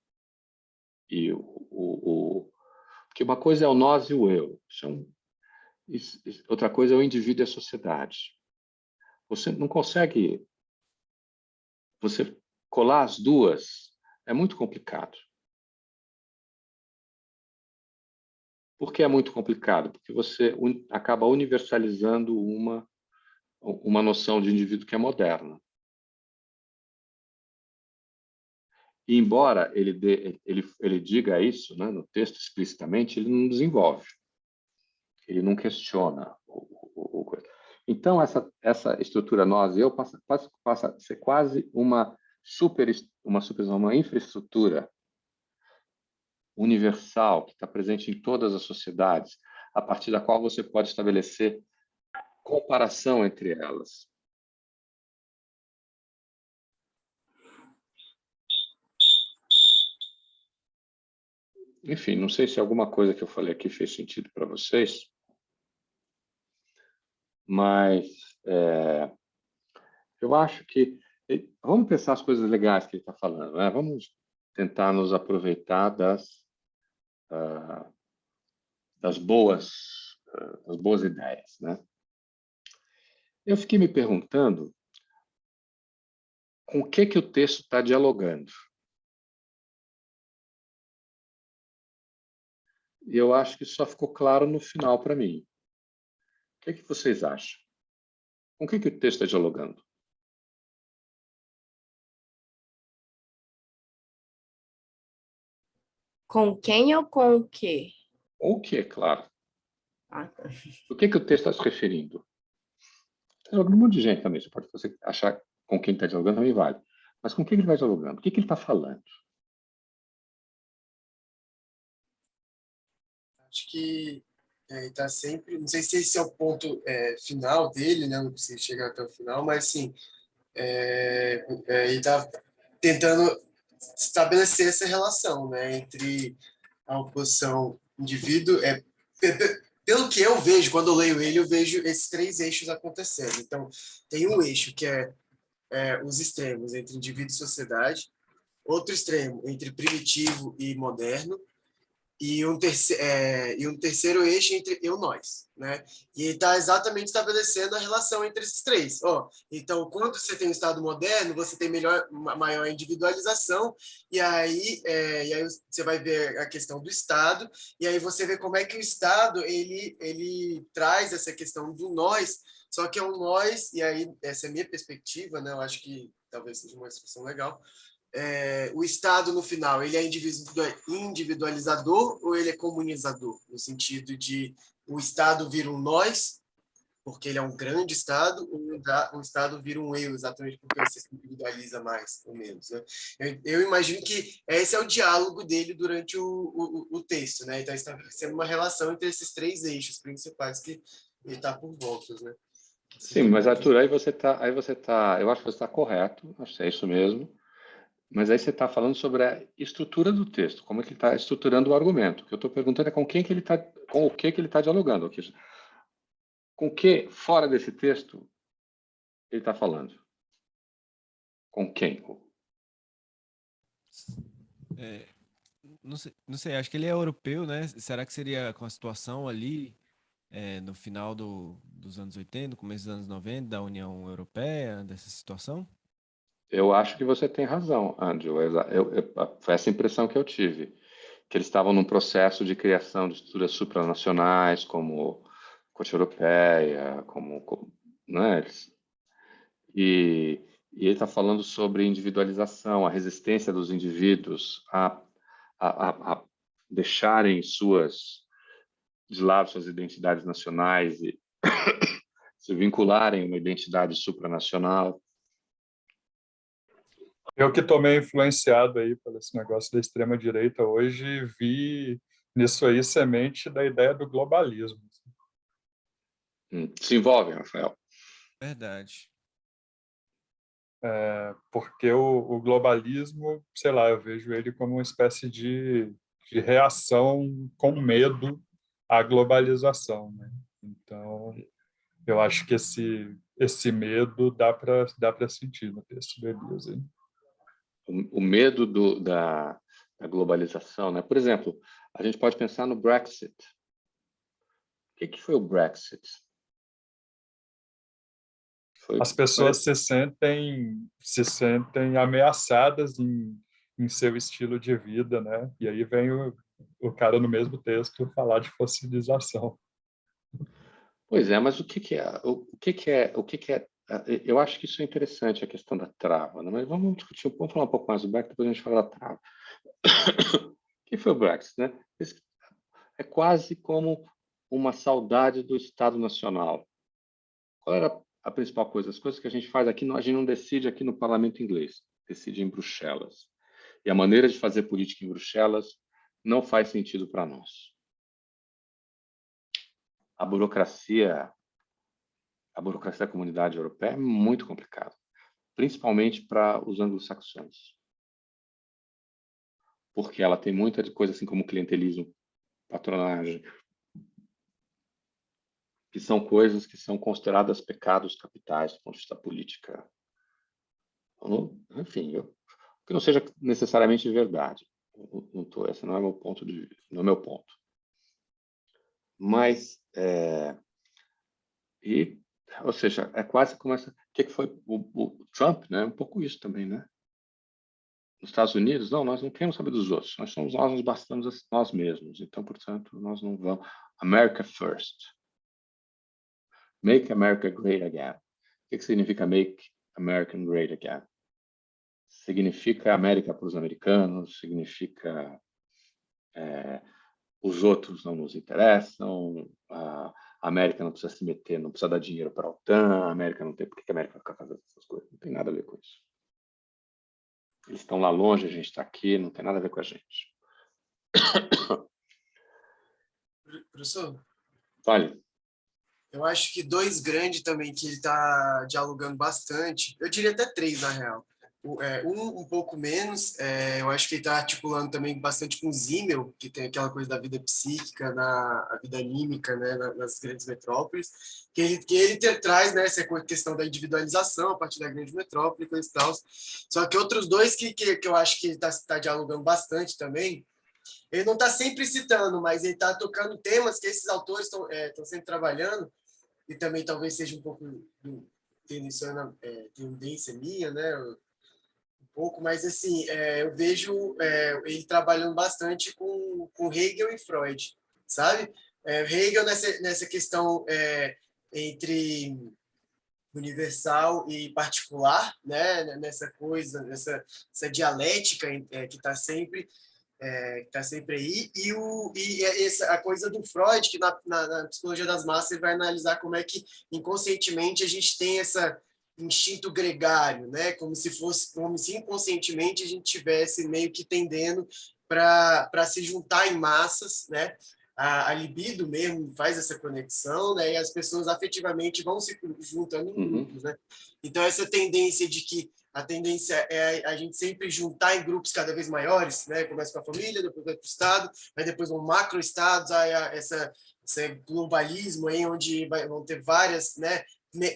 Speaker 1: e porque uma coisa é o nós e o eu, outra coisa é o indivíduo e a sociedade. Você não consegue colar as duas, é muito complicado. Por que é muito complicado? Porque você acaba universalizando uma noção de indivíduo que é moderna. E embora ele diga isso, né, no texto explicitamente, ele não desenvolve. Ele não questiona coisa. Então, essa estrutura nós e eu passa a ser quase uma infraestrutura universal que está presente em todas as sociedades, a partir da qual você pode estabelecer comparação entre elas. Enfim, não sei se alguma coisa que eu falei aqui fez sentido para vocês, mas eu acho que vamos pensar as coisas legais que ele está falando, né? Vamos tentar nos aproveitar das boas ideias, né? Eu fiquei me perguntando com o que o texto está dialogando. E eu acho que só ficou claro no final para mim. O que vocês acham? Com o que o texto está dialogando?
Speaker 11: Com quem ou com o quê?
Speaker 1: Com o quê, claro.
Speaker 11: Ah, tá.
Speaker 1: O que o texto está se referindo? Está dialogando um monte de gente também. Você pode achar com quem está dialogando, também vale. Mas com quem ele vai dialogando? O que ele está falando?
Speaker 5: Acho que está sempre, não sei se esse é o ponto final dele, né? Não precisa chegar até o final, mas sim, ele está tentando estabelecer essa relação, né, entre a oposição indivíduo. Pelo que eu vejo, quando eu leio ele, eu vejo esses três eixos acontecendo. Então, tem um eixo que é os extremos entre indivíduo e sociedade, outro extremo entre primitivo e moderno, e um terceiro eixo entre eu e nós, né? E está exatamente estabelecendo a relação entre esses três. Então, quando você tem um Estado moderno, você tem maior individualização, e aí você vai ver a questão do Estado, e aí você vê como é que o Estado ele traz essa questão do nós, só que é um nós, e aí essa é a minha perspectiva, né? Eu acho que talvez seja uma expressão legal. O Estado, no final, ele é individualizador ou ele é comunizador? No sentido de o Estado vira um nós porque ele é um grande Estado, ou um Estado vira um eu, exatamente porque você se individualiza mais ou menos, né? Eu imagino que esse é o diálogo dele durante o texto, né? Então, está sendo uma relação entre esses três eixos principais que ele está por volta, né?
Speaker 1: Sim, mas Arthur, aí você tá, eu acho que você está correto, acho que é isso mesmo, mas aí você está falando sobre a estrutura do texto, como é que ele está estruturando o argumento. O que eu estou perguntando é com quem que ele está, com o que ele está dialogando, com o que fora desse texto ele está falando, com quem?
Speaker 3: Não sei, acho que ele é europeu, né? Será que seria com a situação ali no final dos anos 80, começo dos anos 90, da União Europeia, dessa situação?
Speaker 1: Eu acho que você tem razão, Andrew. Foi essa impressão que eu tive, que eles estavam num processo de criação de estruturas supranacionais, como Corte Europeia, né? E ele está falando sobre individualização, a resistência dos indivíduos a deixarem de lado suas identidades nacionais e se vincularem a uma identidade supranacional.
Speaker 12: Eu que estou meio influenciado aí por esse negócio da extrema-direita hoje, vi nisso aí semente da ideia do globalismo.
Speaker 1: Se envolve, Rafael.
Speaker 3: Verdade.
Speaker 12: Porque o globalismo, sei lá, eu vejo ele como uma espécie de reação com medo à globalização, né? Então, eu acho que esse medo dá para sentir no texto do Elias.
Speaker 1: O medo da globalização, né? Por exemplo, a gente pode pensar no Brexit. O que foi o Brexit?
Speaker 12: As pessoas se sentem ameaçadas em seu estilo de vida, né? E aí vem o cara no mesmo texto falar de fossilização.
Speaker 1: Pois é, mas o que é? Eu acho que isso é interessante, a questão da trava, né? Mas vamos discutir, vamos falar um pouco mais do Brexit, depois a gente fala da trava. O que foi o Brexit, né? É quase como uma saudade do Estado Nacional. Qual era a principal coisa? As coisas que a gente faz aqui, a gente não decide aqui no Parlamento inglês, decide em Bruxelas. E a maneira de fazer política em Bruxelas não faz sentido para nós. A burocracia da comunidade europeia é muito complicada, principalmente para os anglo-saxões. Porque ela tem muita coisa assim como clientelismo, patronagem, que são coisas que são consideradas pecados capitais do ponto de vista da política. Enfim, que não seja necessariamente verdade. Esse não é meu ponto de vista, não é meu ponto. Mas, ou seja, é quase como essa. O que foi o Trump, né? Um pouco isso também, né? Nos Estados Unidos, não, nós não queremos saber dos outros. Nós nos bastamos a nós mesmos. Então, portanto, nós não vamos. America first. Make America great again. O que significa Make America great again? Significa América para os americanos, significa os outros não nos interessam, a América não precisa se meter, não precisa dar dinheiro para a OTAN, a América não tem por que a América vai ficar fazendo essas coisas, não tem nada a ver com isso. Eles estão lá longe, a gente está aqui, não tem nada a ver com a gente.
Speaker 5: Professor?
Speaker 1: Olha.
Speaker 5: Eu acho que dois grandes também que ele está dialogando bastante, eu diria até três, na real. Um pouco menos, eu acho que ele está articulando também bastante com Simmel, que tem aquela coisa da vida psíquica, a vida anímica, né, nas grandes metrópoles, que ele traz, né, essa questão da individualização a partir da grande metrópole e tal. Só que outros dois que eu acho que ele está dialogando bastante também, ele não está sempre citando, mas ele está tocando temas que esses autores estão sempre trabalhando, e também talvez seja um pouco tendência minha, né? Um pouco, mas assim, eu vejo ele trabalhando bastante com Hegel e Freud, sabe? Hegel nessa questão entre universal e particular, né? Nessa coisa, essa dialética que está sempre que está sempre aí, a coisa do Freud, que na psicologia das massas ele vai analisar como é que inconscientemente a gente tem esse instinto gregário, né? Como se inconscientemente a gente tivesse meio que tendendo para se juntar em massas, né? A libido mesmo faz essa conexão, né? E as pessoas afetivamente vão se juntando em grupos, né? Então essa tendência de que a tendência é a gente sempre juntar em grupos cada vez maiores, né? Começa com a família, depois vai para o Estado, aí depois vão macro-estados, aí esse globalismo aí, onde vão ter várias, né?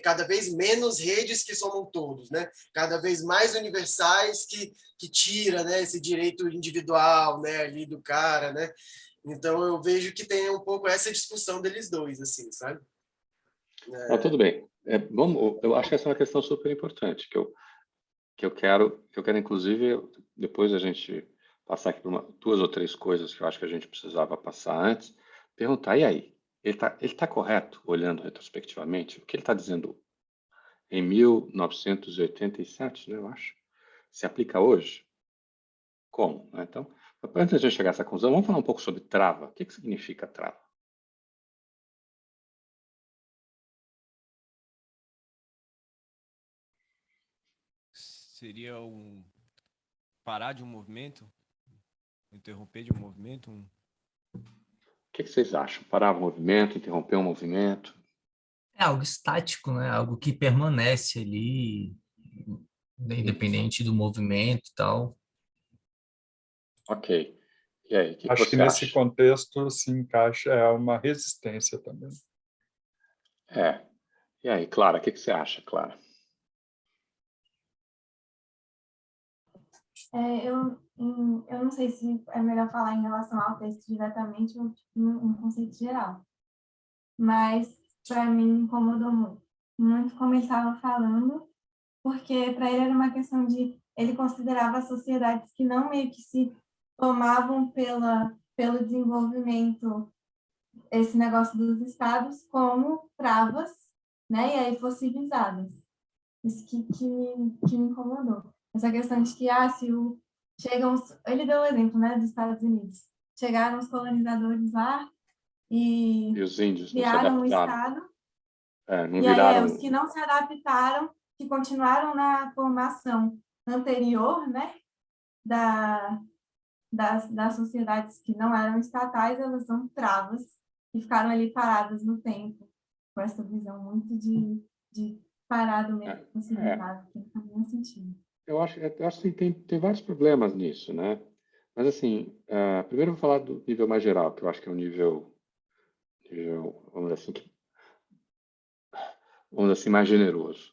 Speaker 5: Cada vez menos redes que somam todos, né? Cada vez mais universais que tira, né? Esse direito individual, né? Ali do cara, né? Então eu vejo que tem um pouco essa discussão deles dois, assim, sabe?
Speaker 1: Tudo bem. Eu acho que essa é uma questão super importante, que eu quero inclusive, depois a gente passar aqui por 2 ou 3 coisas que eu acho que a gente precisava passar antes, perguntar, e aí? Ele tá correto, olhando retrospectivamente? O que ele está dizendo em 1987, né, eu acho, se aplica hoje? Como? Então, antes de a gente chegar a essa conclusão, vamos falar um pouco sobre trava. O que significa trava?
Speaker 3: Seria parar de um movimento? Interromper de um movimento?
Speaker 1: O que vocês acham? Parar o movimento, interromper um movimento?
Speaker 13: É algo estático, né? Algo que permanece ali, independente do movimento e tal.
Speaker 1: Ok. E aí, o que
Speaker 12: Acho
Speaker 1: você
Speaker 12: que nesse
Speaker 1: acha?
Speaker 12: contexto se encaixa uma resistência também.
Speaker 1: E aí, Clara, o que você acha, Clara?
Speaker 2: Eu não sei se é melhor falar em relação ao texto diretamente ou tipo, um conceito geral, mas para mim incomodou muito como ele estava falando, porque para ele era uma questão de ele considerava as sociedades que não meio que se tomavam pelo desenvolvimento, esse negócio dos estados, como travas, né, e aí fossilizadas. Isso que me incomodou. Essa questão de que, ele deu o exemplo, né, dos Estados Unidos. Chegaram os colonizadores lá
Speaker 1: E os índios não se
Speaker 2: criaram um
Speaker 1: adaptaram.
Speaker 2: estado.
Speaker 1: Não
Speaker 2: E aí
Speaker 1: viraram...
Speaker 2: os que não se adaptaram, que continuaram na formação anterior, né, das sociedades que não eram estatais, elas são travas e ficaram ali paradas no tempo, com essa visão muito de parado mesmo, possibilitado, que não faz nenhum sentido.
Speaker 1: Eu acho que tem vários problemas nisso, né? Mas, assim, primeiro eu vou falar do nível mais geral, que eu acho que é um nível vamos dizer assim, mais generoso.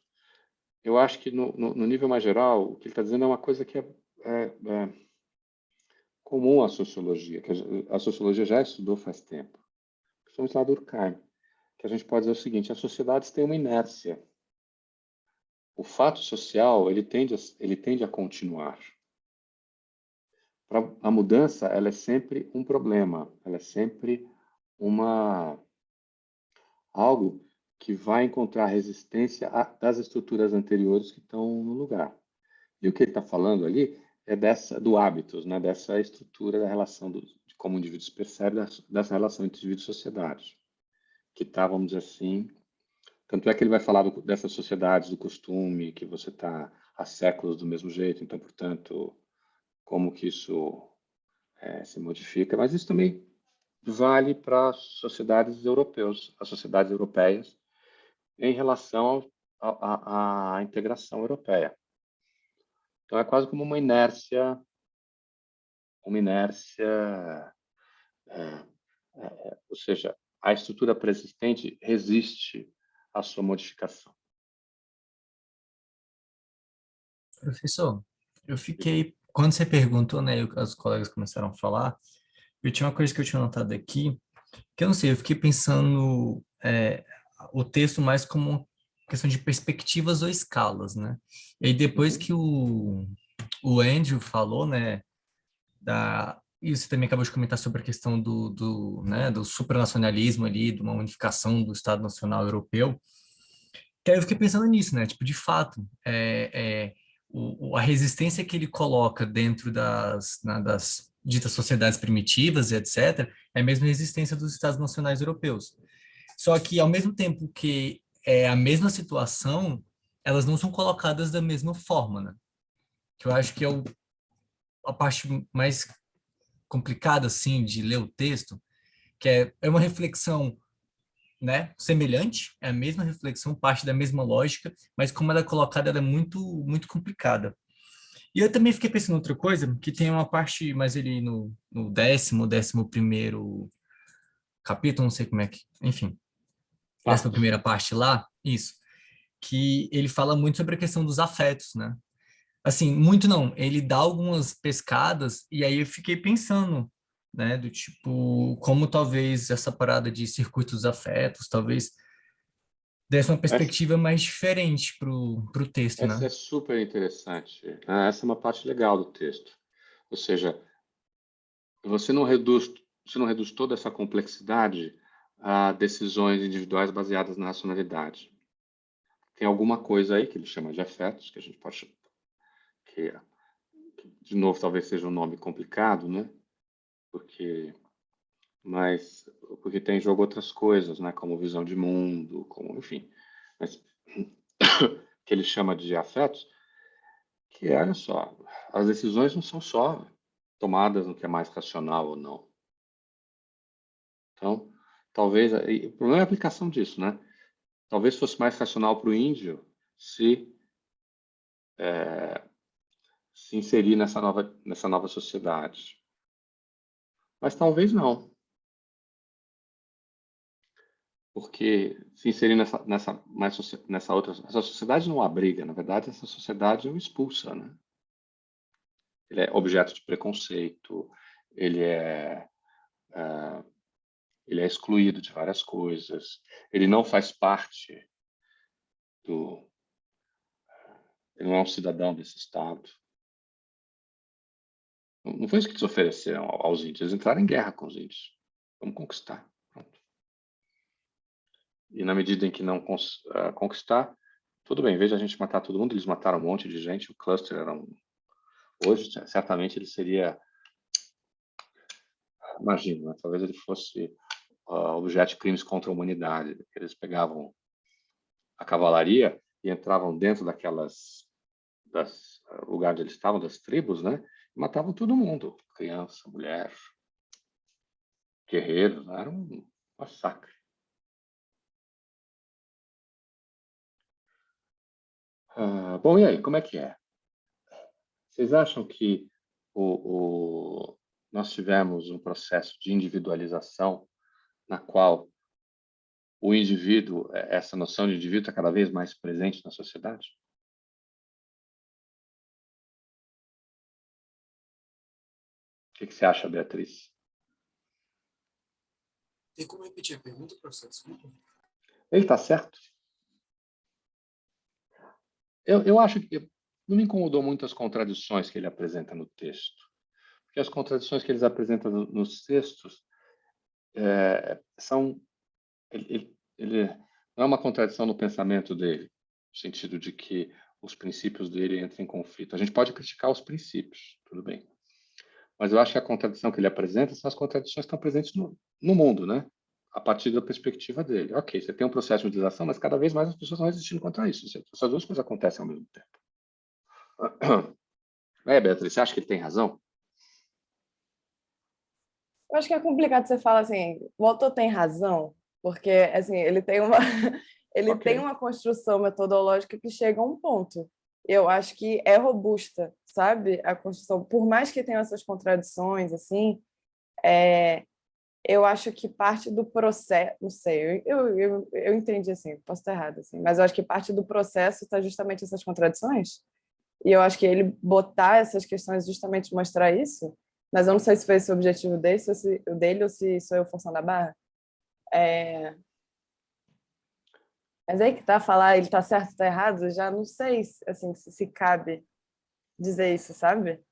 Speaker 1: Eu acho que no nível mais geral, o que ele está dizendo é uma coisa que é comum à sociologia, que a sociologia já estudou faz tempo, principalmente lá do Durkheim, que a gente pode dizer o seguinte: as sociedades têm uma inércia. O fato social, ele tende a continuar. A mudança, ela é sempre um problema, ela é sempre algo que vai encontrar resistência das estruturas anteriores que estão no lugar. E o que ele está falando ali é do hábitos, né? Dessa estrutura da relação de como o indivíduo se percebe, dessa relação entre indivíduo e sociedade, que está, vamos dizer assim... Tanto é que ele vai falar dessas sociedades do costume, que você está há séculos do mesmo jeito, então, portanto, como que isso se modifica. Mas isso também vale para as sociedades europeias, em relação à integração europeia. Então, é quase como uma inércia, ou seja, a estrutura preexistente resiste à sua modificação.
Speaker 13: Professor, eu fiquei... Quando você perguntou, né, e os colegas começaram a falar, eu tinha uma coisa que eu tinha notado aqui, que eu não sei, eu fiquei pensando o texto mais como questão de perspectivas ou escalas, né? E aí depois que o Andrew falou, né, e você também acabou de comentar sobre a questão né, do supranacionalismo ali, de uma unificação do Estado Nacional Europeu, que aí eu fiquei pensando nisso, né? Tipo, de fato, a resistência que ele coloca dentro ditas sociedades primitivas e etc., é a mesma existência dos Estados nacionais europeus. Só que, ao mesmo tempo que é a mesma situação, elas não são colocadas da mesma forma, né? Que eu acho que é a parte mais complicada, assim, de ler o texto, que é uma reflexão, né, semelhante, é a mesma reflexão, parte da mesma lógica, mas como ela é colocada, ela é muito, muito complicada. E eu também fiquei pensando em outra coisa, que tem uma parte mais ali no 11º capítulo, não sei como é que, enfim, 11ª parte lá, isso, que ele fala muito sobre a questão dos afetos, né? Assim, muito não, ele dá algumas pescadas e aí eu fiquei pensando, né, do tipo, como talvez essa parada de circuitos dos afetos, talvez desse uma perspectiva mais diferente pro texto,
Speaker 1: Essa
Speaker 13: né?
Speaker 1: é super interessante. Essa é uma parte legal do texto. Ou seja, você não reduz toda essa complexidade a decisões individuais baseadas na racionalidade. Tem alguma coisa aí que ele chama de afetos, que a gente pode chamar, que de novo talvez seja um nome complicado, né? Porque tem em jogo outras coisas, né? Como visão de mundo, como enfim, mas que ele chama de afetos, que olha só, as decisões não são só tomadas no que é mais racional ou não. Então, talvez o problema é a aplicação disso, né? Talvez fosse mais racional para o índio se inserir nessa nova sociedade, mas talvez não, porque se inserir essa sociedade não abriga, na verdade essa sociedade o expulsa, né? Ele é objeto de preconceito, ele é excluído de várias coisas, ele não faz parte ele não é um cidadão desse Estado. Não foi isso que eles ofereceram aos índios, eles entraram em guerra com os índios. Vamos conquistar. Pronto. E na medida em que não conquistar, tudo bem, em vez de a gente matar todo mundo, eles mataram um monte de gente, o cluster era hoje, certamente ele seria, imagino, né? Talvez ele fosse objeto de crimes contra a humanidade. Eles pegavam a cavalaria e entravam dentro lugar onde eles estavam, das tribos, né? E matavam todo mundo, criança, mulher, guerreiros, né? Era um massacre. Bom, e aí, como é que é? Vocês acham que nós tivemos um processo de individualização na qual o indivíduo, essa noção de indivíduo está cada vez mais presente na sociedade? O que você acha, Beatriz?
Speaker 5: Tem como repetir a pergunta, professor? Desculpa.
Speaker 1: Ele está certo? Eu acho que não me incomodou muito as contradições que ele apresenta no texto, porque as contradições que eles apresentam nos textos são... Ele não é uma contradição no pensamento dele, no sentido de que os princípios dele entram em conflito. A gente pode criticar os princípios, tudo bem. Mas eu acho que a contradição que ele apresenta são as contradições que estão presentes no mundo, né? A partir da perspectiva dele. Ok, você tem um processo de individualização, mas cada vez mais as pessoas estão resistindo contra isso. Essas duas coisas acontecem ao mesmo tempo. Beatriz, você acha que ele tem razão?
Speaker 6: Eu acho que é complicado você falar assim, o autor tem razão, porque assim, ele tem uma tem uma construção metodológica que chega a um ponto. Eu acho que é robusta, sabe? A construção, por mais que tenha essas contradições assim, eu acho que parte do processo, não sei, eu entendi assim, posso estar errado assim, mas eu acho que parte do processo está justamente essas contradições. E eu acho que ele botar essas questões justamente mostrar isso, mas eu não sei se foi esse o objetivo dele ou se sou eu forçando a barra. Mas aí que tá, falar ele tá certo, tá errado, já não sei assim, se cabe dizer isso, sabe?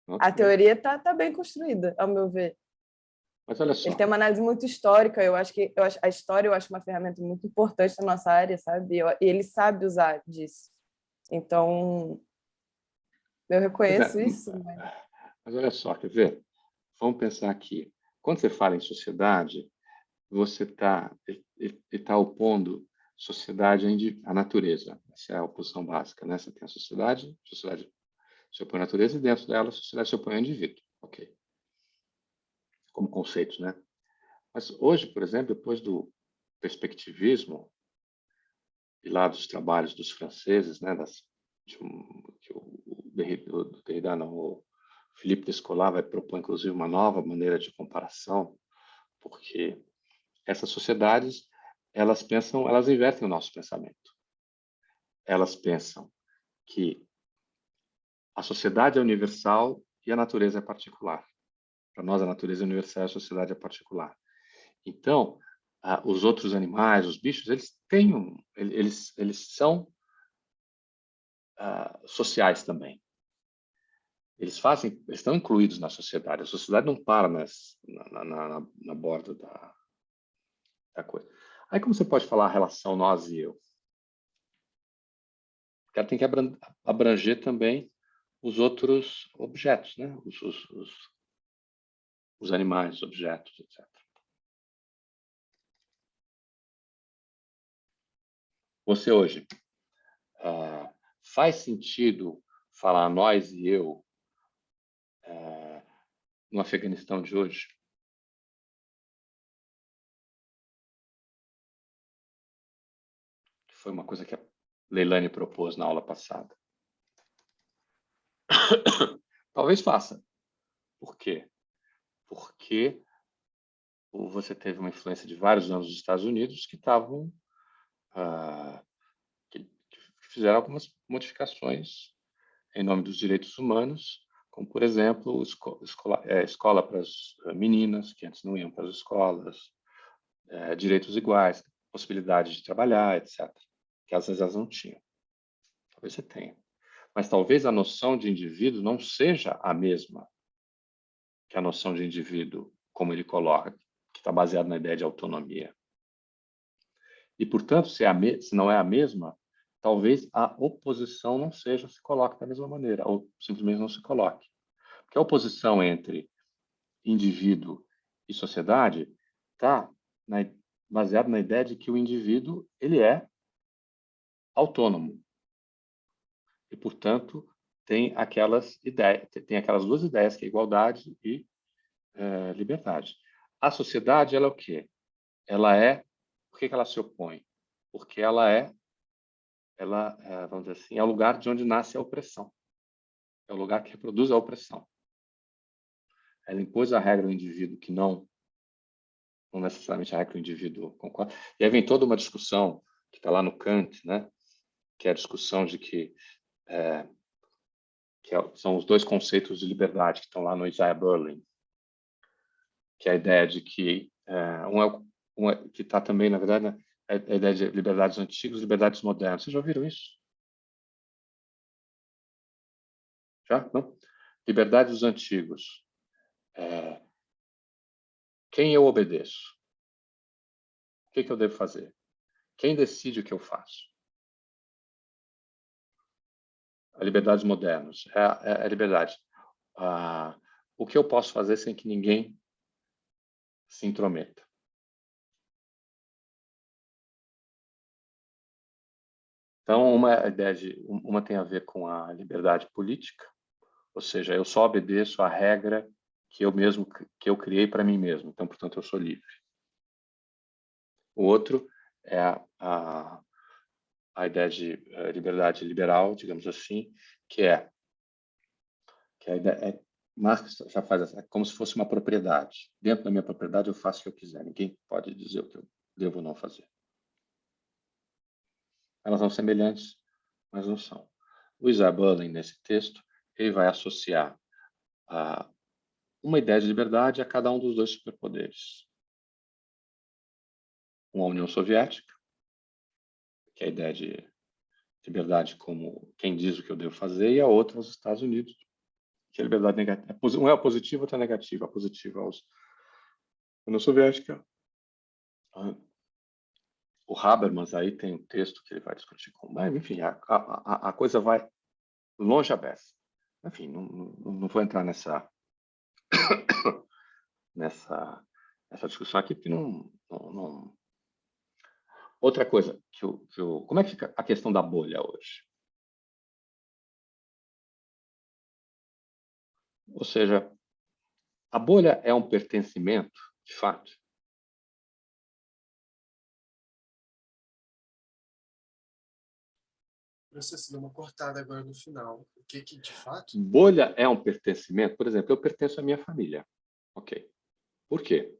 Speaker 1: Okay.
Speaker 6: A teoria tá bem construída, ao meu ver.
Speaker 1: Mas olha só.
Speaker 6: Ele tem uma análise muito histórica, a história eu acho uma ferramenta muito importante na nossa área, sabe? E ele sabe usar disso. Então, eu reconheço isso.
Speaker 1: Mas olha só, quer ver? vamos pensar aqui. Quando você fala em sociedade, você está opondo sociedade à natureza. Essa é a oposição básica, né? Você tem a sociedade se opõe à natureza, e dentro dela a sociedade se opõe ao indivíduo. Ok. Como conceitos, né? Mas hoje, por exemplo, depois do perspectivismo, e lá dos trabalhos dos franceses, né? Que o Derrida, não, o Philippe Descola vai propor, inclusive, uma nova maneira de comparação, porque essas sociedades, elas invertem o nosso pensamento. Elas pensam que a sociedade é universal e a natureza é particular. Para nós, a natureza é universal e a sociedade é particular. Então, os outros animais, os bichos, eles são sociais também. Eles estão incluídos na sociedade. A sociedade não para na borda da coisa. Aí como você pode falar a relação nós e eu? Porque ela tem que abranger também os outros objetos, né? Os animais, os objetos, etc. Você hoje, faz sentido falar nós e eu no Afeganistão de hoje? Que foi uma coisa que a Leilani propôs na aula passada. Talvez faça. Por quê? Porque você teve uma influência de vários anos dos Estados Unidos que que fizeram algumas modificações em nome dos direitos humanos, como, por exemplo, escola para as meninas, que antes não iam para as escolas, direitos iguais, possibilidade de trabalhar, etc., que às vezes elas não tinham. Talvez você tenha. Mas talvez a noção de indivíduo não seja a mesma que a noção de indivíduo, como ele coloca, que está baseado na ideia de autonomia. E, portanto, se não é a mesma, talvez a oposição não se coloque da mesma maneira, ou simplesmente não se coloque. Porque a oposição entre indivíduo e sociedade está baseada na ideia de que o indivíduo ele é autônomo. E, portanto, tem aquelas duas ideias, que é igualdade e liberdade. A sociedade, ela é o quê? Por que ela se opõe? Porque vamos dizer assim, é o lugar de onde nasce a opressão. É o lugar que reproduz a opressão. Ela impôs a regra do indivíduo que não necessariamente a regra do indivíduo concorda. E aí vem toda uma discussão que está lá no Kant, né? Que é a discussão de que são os dois conceitos de liberdade que estão lá no Isaiah Berlin, que é a ideia de que que está também, na verdade, né, a ideia de liberdades antigas e liberdades modernas. Vocês já ouviram isso? Já? Não? Liberdades dos antigos. Quem eu obedeço? O que eu devo fazer? Quem decide o que eu faço? A liberdades modernas. É a liberdade. O que eu posso fazer sem que ninguém se intrometa? Então, uma tem a ver com a liberdade política, ou seja, eu só obedeço à regra que eu criei para mim mesmo. Então, portanto, eu sou livre. O outro é a ideia de liberdade liberal, digamos assim, que a ideia Marx já faz como se fosse uma propriedade. Dentro da minha propriedade eu faço o que eu quiser. Ninguém pode dizer o que eu devo ou não fazer. Elas são semelhantes, mas não são. O Isaiah Berlin, nesse texto, ele vai associar uma ideia de liberdade a cada um dos dois superpoderes. Uma União Soviética, que é a ideia de liberdade como quem diz o que eu devo fazer, e a outra, os Estados Unidos, que é a liberdade negativa. Um é a positiva, outra é a negativa. A positiva é a União Soviética. O Habermas aí tem um texto que ele vai discutir com... Mas, enfim, a coisa vai longe a beça. Enfim, não vou entrar nessa nessa discussão aqui, porque Outra coisa, como é que fica a questão da bolha hoje? Ou seja, a bolha é um pertencimento, de fato?
Speaker 5: Você deu uma cortada agora no final. O que de fato?
Speaker 1: Bolha é um pertencimento? Por exemplo, eu pertenço à minha família. Ok. Por quê?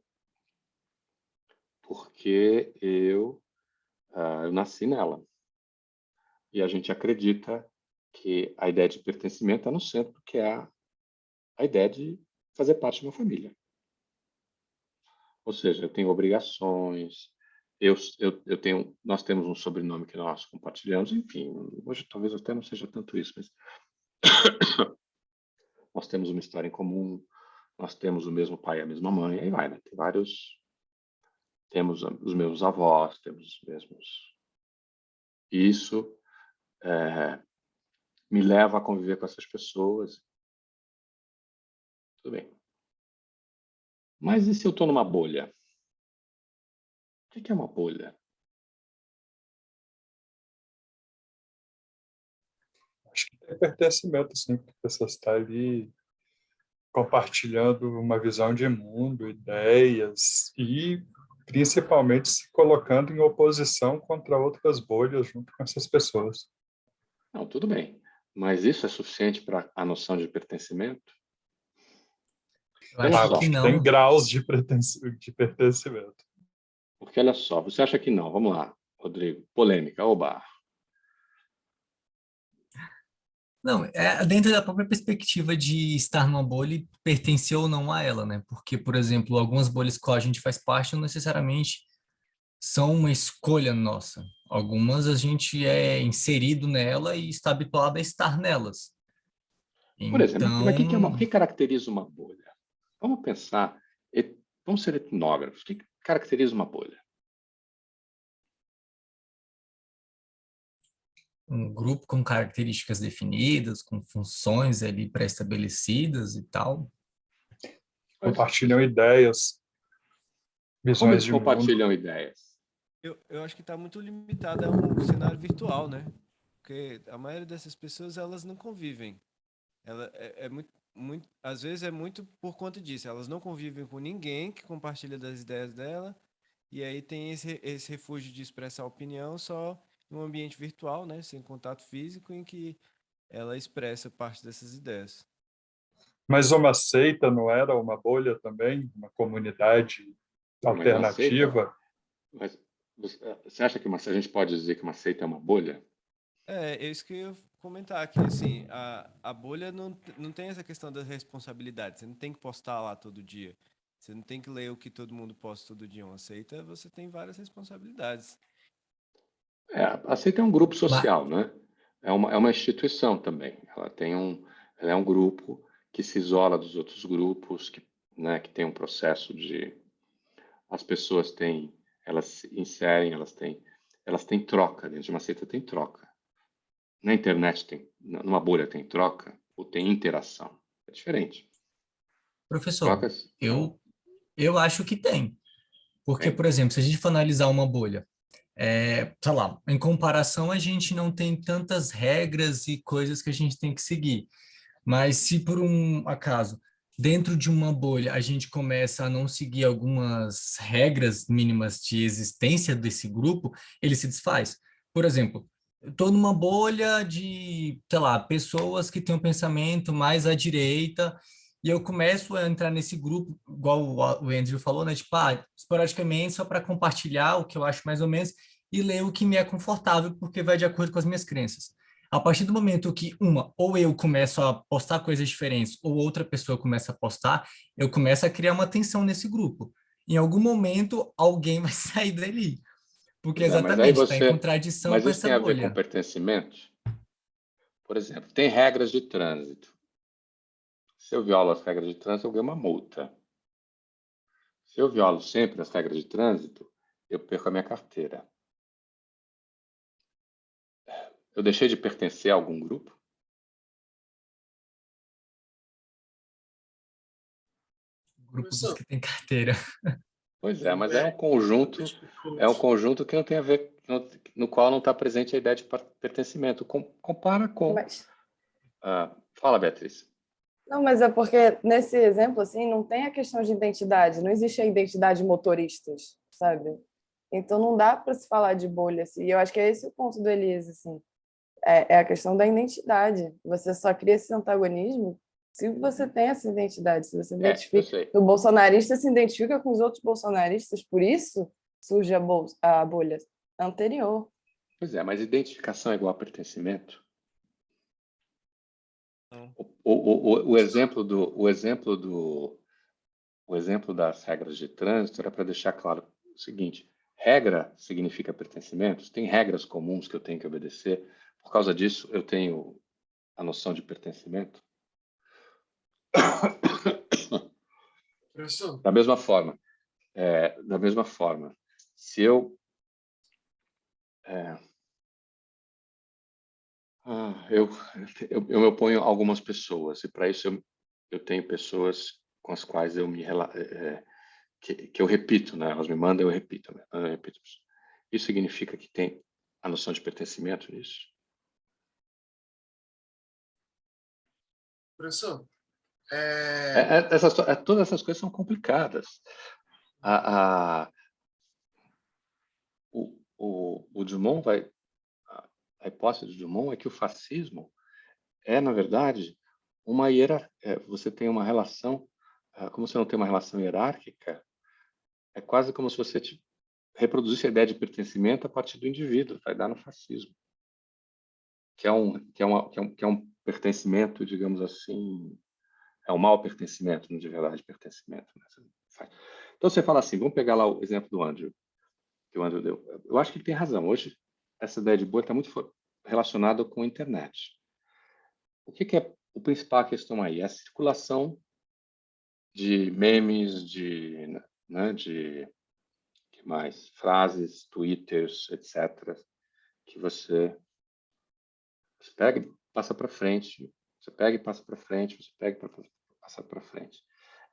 Speaker 1: Porque eu nasci nela. E a gente acredita que a ideia de pertencimento é no centro, que é a ideia de fazer parte de uma família. Ou seja, eu tenho obrigações, nós temos um sobrenome que nós compartilhamos, enfim, hoje talvez até não seja tanto isso, mas nós temos uma história em comum, nós temos o mesmo pai e a mesma mãe, aí vai, né? Temos os mesmos avós, temos os mesmos... Isso me leva a conviver com essas pessoas. Tudo bem. Mas e se eu estou numa bolha? O que é uma bolha?
Speaker 12: Acho que tem pertencimento, sim, porque a pessoa está ali compartilhando uma visão de mundo, ideias e principalmente se colocando em oposição contra outras bolhas junto com essas pessoas.
Speaker 1: Não, tudo bem. Mas isso é suficiente para a noção de pertencimento?
Speaker 13: Eu acho que
Speaker 12: Tem
Speaker 13: não.
Speaker 12: graus de pertencimento.
Speaker 1: Porque olha só, você acha que não? Vamos lá, Rodrigo. Polêmica, oba.
Speaker 13: Não, é dentro da própria perspectiva de estar numa bolha e pertencer ou não a ela, né? Porque, por exemplo, algumas bolhas que a gente faz parte não necessariamente são uma escolha nossa. Algumas a gente é inserido nela e está habituado a estar nelas.
Speaker 1: Por exemplo, mas
Speaker 13: Então,
Speaker 1: o que caracteriza uma bolha? Vamos pensar, vamos ser etnógrafos. O que caracteriza uma bolha?
Speaker 13: um grupo com características definidas, com funções ali pré-estabelecidas e tal.
Speaker 12: Compartilham ideias,
Speaker 1: Como
Speaker 12: visões
Speaker 1: eles
Speaker 12: de mundo.
Speaker 1: compartilham ideias?
Speaker 3: Eu acho que está muito limitada ao cenário virtual, né? Porque a maioria dessas pessoas, elas não convivem. Ela é muito, às vezes é muito por conta disso. Elas não convivem com ninguém que compartilha das ideias dela, e aí tem esse refúgio de expressar opinião só em um ambiente virtual, né? Sem contato físico, em que ela expressa parte dessas ideias.
Speaker 12: Mas uma seita não era uma bolha também? Uma comunidade
Speaker 1: Mas uma seita,
Speaker 12: alternativa?
Speaker 1: mas você acha que a gente pode dizer que uma seita é uma bolha?
Speaker 3: É isso que eu ia comentar, que assim, a bolha não tem essa questão da responsabilidade. Você não tem que postar lá todo dia. Você não tem que ler o que todo mundo posta todo dia. Uma seita, você tem várias responsabilidades.
Speaker 1: A seita é um grupo
Speaker 13: Mas,
Speaker 1: social, né? É uma instituição também. Ela é um grupo que se isola dos outros grupos, né, que tem um processo de... As pessoas elas se inserem, elas têm troca. Dentro de uma seita tem troca. Na internet numa bolha tem troca ou tem interação. É diferente.
Speaker 13: professor,
Speaker 1: Trocas
Speaker 13: eu acho que tem. Porque,
Speaker 1: tem.
Speaker 13: por exemplo, se a gente for analisar uma bolha, sei lá, em comparação, a gente não tem tantas regras e coisas que a gente tem que seguir. Mas se por um acaso, dentro de uma bolha, a gente começa a não seguir algumas regras mínimas de existência desse grupo, ele se desfaz. Por exemplo, eu estou numa bolha de, sei lá, pessoas que têm um pensamento mais à direita, e eu começo a entrar nesse grupo, igual o Andrew falou, né? Tipo, esporadicamente, só para compartilhar o que eu acho mais ou menos, e ler o que me é confortável, porque vai de acordo com as minhas crenças. A partir do momento que ou eu começo a postar coisas diferentes, ou outra pessoa começa a postar, eu começo a criar uma tensão nesse grupo. Em algum momento, alguém vai sair dali. Porque
Speaker 1: Pois é, mas aí
Speaker 13: exatamente está em contradição
Speaker 1: mas
Speaker 13: com
Speaker 1: isso
Speaker 13: essa
Speaker 1: tem a ver com
Speaker 13: bolha.
Speaker 1: pertencimento? Por exemplo, tem regras de trânsito. Se eu violo as regras de trânsito, eu ganho uma multa. Se eu violo sempre as regras de trânsito, eu perco a minha carteira. Eu deixei de pertencer a algum grupo?
Speaker 13: grupo dos
Speaker 5: Professor,
Speaker 13: que tem carteira.
Speaker 1: Pois é, mas é um
Speaker 5: tipo,
Speaker 1: conjunto que não tem a ver, no qual não está presente a ideia de pertencimento. Compara com...
Speaker 6: Mas,
Speaker 1: fala, Beatriz.
Speaker 6: não, mas é porque nesse exemplo, assim, não tem a questão de identidade, não existe a identidade de motoristas, sabe? Então não dá para se falar de bolha, assim. E eu acho que é esse o ponto do Elias, assim. É a questão da identidade. Você só cria esse antagonismo se você tem essa identidade, se você
Speaker 1: Eu
Speaker 6: identifica.
Speaker 1: sei.
Speaker 6: O bolsonarista se identifica com os outros bolsonaristas, por isso surge a bolha anterior.
Speaker 1: Pois é, mas identificação é igual a pertencimento?
Speaker 3: Não.
Speaker 1: O exemplo das regras de trânsito era para deixar claro o seguinte: regra significa pertencimento. Tem regras comuns que eu tenho que obedecer. Por causa disso, eu tenho a noção de pertencimento.
Speaker 5: professor,
Speaker 1: Da mesma forma, se eu me oponho a algumas pessoas, e para isso eu tenho pessoas com as quais eu que eu repito, né? Elas me mandam, eu repito. Né? Eu repito. Isso significa que tem a noção de pertencimento nisso?
Speaker 5: professor,
Speaker 1: Todas essas coisas são complicadas. O Drummond a hipótese de Drummond é que o fascismo é, na verdade, uma hierarquia. Você tem uma relação, como você não tem uma relação hierárquica, é quase como se você reproduzisse a ideia de pertencimento a partir do indivíduo, vai dar no fascismo, que é um pertencimento, digamos assim, é um mau pertencimento, não de verdade pertencimento. Né? Então você fala assim, vamos pegar lá o exemplo do Andrew, que o Andrew deu. Eu acho que ele tem razão. Hoje, essa ideia de bolha está muito relacionada com a internet. O que é a principal questão aí? É a circulação de memes, de que mais? Frases, twitters, etc., que você pega e passa para frente, você pega e passa para frente, você pega e passa para frente.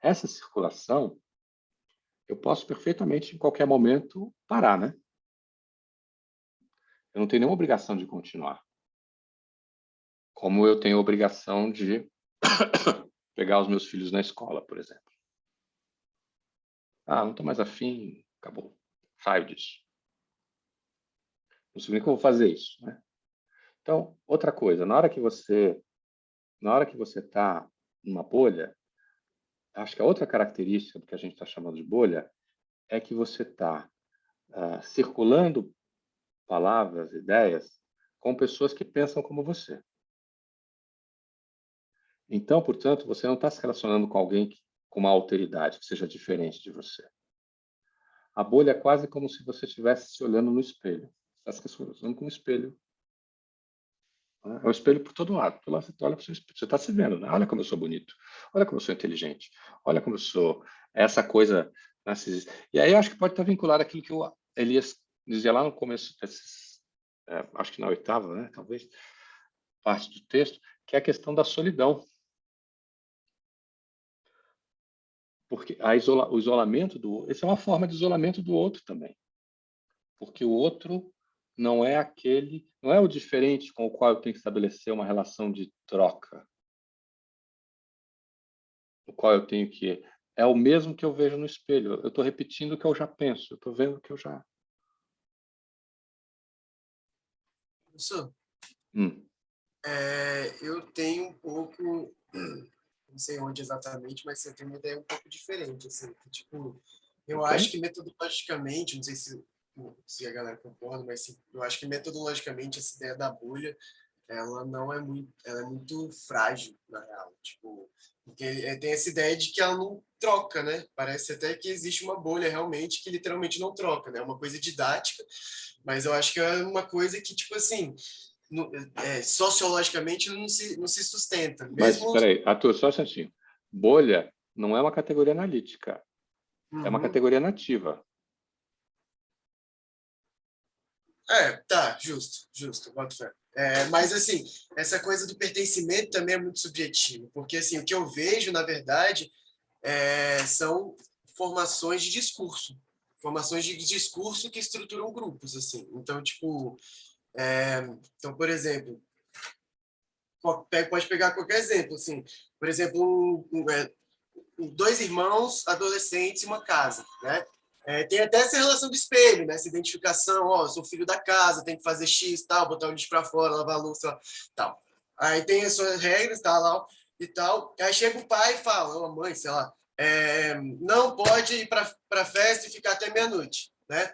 Speaker 1: Essa circulação, eu posso perfeitamente, em qualquer momento, parar, né? Eu não tenho nenhuma obrigação de continuar. Como eu tenho a obrigação de pegar os meus filhos na escola, por exemplo. Não estou mais afim, acabou. Saio disso. Não sei nem como fazer isso, né? Então, outra coisa, na hora que você está numa bolha, acho que a outra característica do que a gente está chamando de bolha é que você está circulando palavras, ideias, com pessoas que pensam como você. Então, portanto, você não está se relacionando com alguém com uma alteridade, que seja diferente de você. A bolha é quase como se você estivesse se olhando no espelho. Você está se olhando com um espelho. É um espelho por todo lado. Por lá você olha para o seu espelho. Você está se vendo, né? Olha como eu sou bonito. Olha como eu sou inteligente. Olha como eu sou essa coisa narcisista. E aí eu acho que pode estar vinculado àquilo que o Elias dizia lá no começo, acho que na 8ª, né? Talvez, parte do texto, que é a questão da solidão. Porque o isolamento essa é uma forma de isolamento do outro também. Porque o outro não é o diferente com o qual eu tenho que estabelecer uma relação de troca. O qual eu tenho que... É o mesmo que eu vejo no espelho. Eu estou repetindo o que eu já penso. Eu estou vendo o que eu já...
Speaker 5: professor,
Speaker 1: Hum.
Speaker 5: eu tenho um pouco, não sei onde exatamente, mas eu tenho uma ideia um pouco diferente, assim, que, tipo, eu acho que metodologicamente, não sei se a galera concorda, mas assim, eu acho que metodologicamente essa ideia da bolha, ela é muito frágil, na real, tipo, porque tem essa ideia de que ela não troca, né? Parece até que existe uma bolha realmente que literalmente não troca, né? É uma coisa didática, mas eu acho que é uma coisa que, tipo assim, sociologicamente não se sustenta.
Speaker 1: Mas, espera aí, Arthur, só um instantinho. Bolha não é uma categoria analítica, é uma categoria nativa.
Speaker 5: Tá, justo, boto fé. Mas, assim, essa coisa do pertencimento também é muito subjetiva, porque, assim, o que eu vejo, na verdade, são formações de discurso. Formações de discurso que estruturam grupos, assim. Então, tipo... então, por exemplo, pode pegar qualquer exemplo, assim. Por exemplo, dois irmãos adolescentes em uma casa, né? Tem até essa relação do espelho, né? Essa identificação, ó, sou filho da casa, tem que fazer X, tal, botar o lixo para fora, lavar a louça, tal. Aí tem as suas regras, tal, e tal. Aí chega o pai e fala, ou a mãe, sei lá, não pode ir para a festa e ficar até meia-noite, né?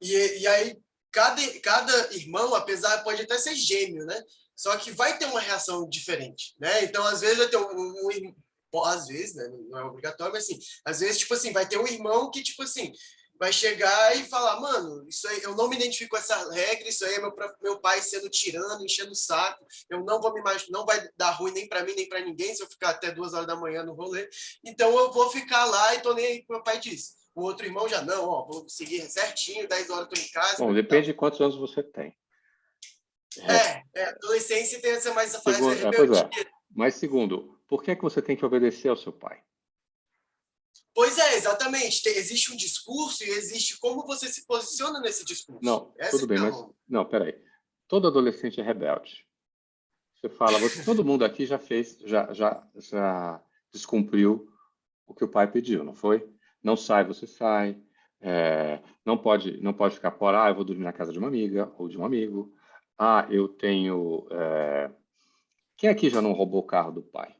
Speaker 5: E aí cada irmão, apesar, pode até ser gêmeo, né? Só que vai ter uma reação diferente, né? Então, às vezes, vai ter às vezes, né? Não é obrigatório, mas assim, às vezes, tipo assim, vai ter um irmão que, tipo assim, vai chegar e falar, mano, isso aí, eu não me identifico com essa regra, isso aí é meu pai sendo tirano, enchendo o saco, eu não vou me imaginar, não vai dar ruim nem para mim, nem para ninguém se eu ficar até 2 horas da manhã no rolê, então eu vou ficar lá e tô nem aí, meu pai disse. O outro irmão já não, ó, vou seguir certinho, 10 horas estou em casa.
Speaker 1: Bom, depende de quantos anos você tem.
Speaker 5: Adolescência tem essa mais essa fase
Speaker 1: Segundo,
Speaker 5: de rebeldia.
Speaker 1: Mas segundo, por que você tem que obedecer ao seu pai?
Speaker 5: Pois é, exatamente. Existe um discurso e existe como você se posiciona nesse discurso.
Speaker 1: Não, tudo bem, mas... Não, peraí. Todo adolescente é rebelde. Você fala, todo mundo aqui já fez, já descumpriu o que o pai pediu, não foi? Não sai, você sai. Não pode ficar fora. Eu vou dormir na casa de uma amiga ou de um amigo. Eu tenho... Quem aqui já não roubou o carro do pai?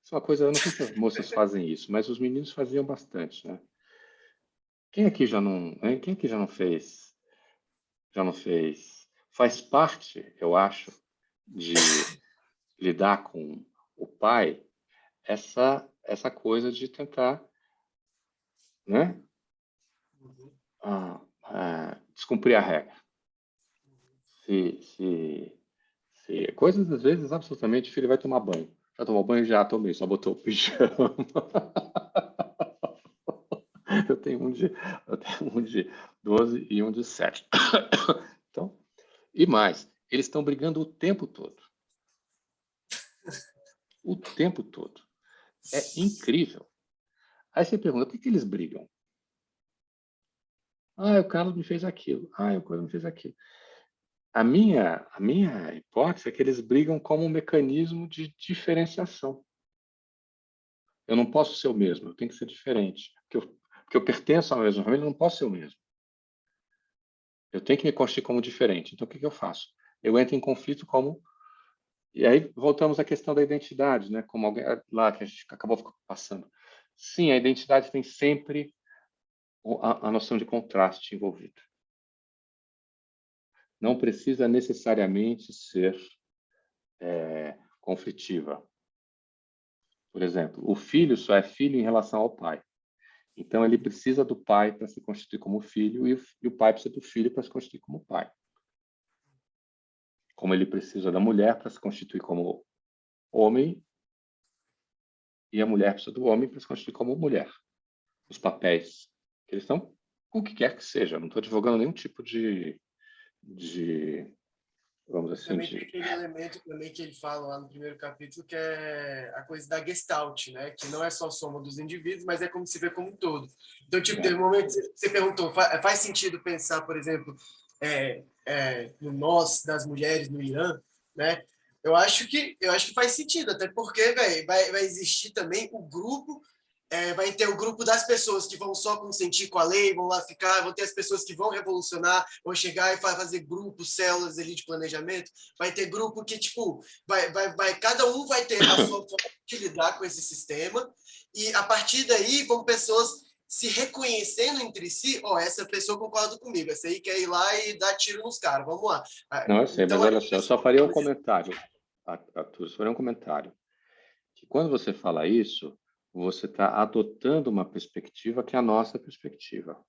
Speaker 1: Isso é uma coisa, eu não sei se as moças fazem isso, mas os meninos faziam bastante, né? Quem aqui já não fez? Já não fez? Faz parte, eu acho, de lidar com o pai, essa coisa de tentar, né? Descumprir a regra. Coisas, às vezes, absolutamente, filho vai tomar banho. Já tomou banho? Já tomei, só botou o pijama. Eu tenho um de 12 e um de 7. Então, e mais, eles estão brigando o tempo todo. O tempo todo. É incrível. Aí você pergunta, por que eles brigam? O Carlos me fez aquilo. O Carlos me fez aquilo. A minha hipótese é que eles brigam como um mecanismo de diferenciação. Eu não posso ser o mesmo, eu tenho que ser diferente. Porque eu pertenço à mesma família, eu não posso ser o mesmo. Eu tenho que me constituir como diferente. Então, o que eu faço? Eu entro em conflito como... E aí, voltamos à questão da identidade, né? Como alguém lá que a gente acabou passando. Sim, a identidade tem sempre a noção de contraste envolvida. Não precisa necessariamente ser conflitiva. Por exemplo, o filho só é filho em relação ao pai. Então, ele precisa do pai para se constituir como filho e o pai precisa do filho para se constituir como pai. Como ele precisa da mulher para se constituir como homem e a mulher precisa do homem para se constituir como mulher. Os papéis que eles estão, o que quer que seja. Não estou advogando nenhum tipo de vamos assim...
Speaker 5: Também tem aquele elemento também que ele fala lá no primeiro capítulo, que é a coisa da Gestalt, né? Que não é só a soma dos indivíduos, mas é como se vê como um todo. Então, tipo, teve um momento que você perguntou, faz sentido pensar, por exemplo, no nós das mulheres no Irã, né? Eu acho que faz sentido, até porque, velho, vai existir também o grupo, vai ter o grupo das pessoas que vão só consentir com a lei, vão lá ficar, vão ter as pessoas que vão revolucionar, vão chegar e fazer grupos, células ali de planejamento, vai ter grupo que, tipo, cada um vai ter a sua forma de lidar com esse sistema, e a partir daí vão pessoas se reconhecendo entre si, essa pessoa concorda comigo, essa aí quer ir lá e dar tiro nos caras, vamos lá.
Speaker 1: Não, eu sei, então, mas olha só, eu só faria um comentário, Arthur, só faria um comentário, que quando você fala isso, você está adotando uma perspectiva que é a nossa perspectiva.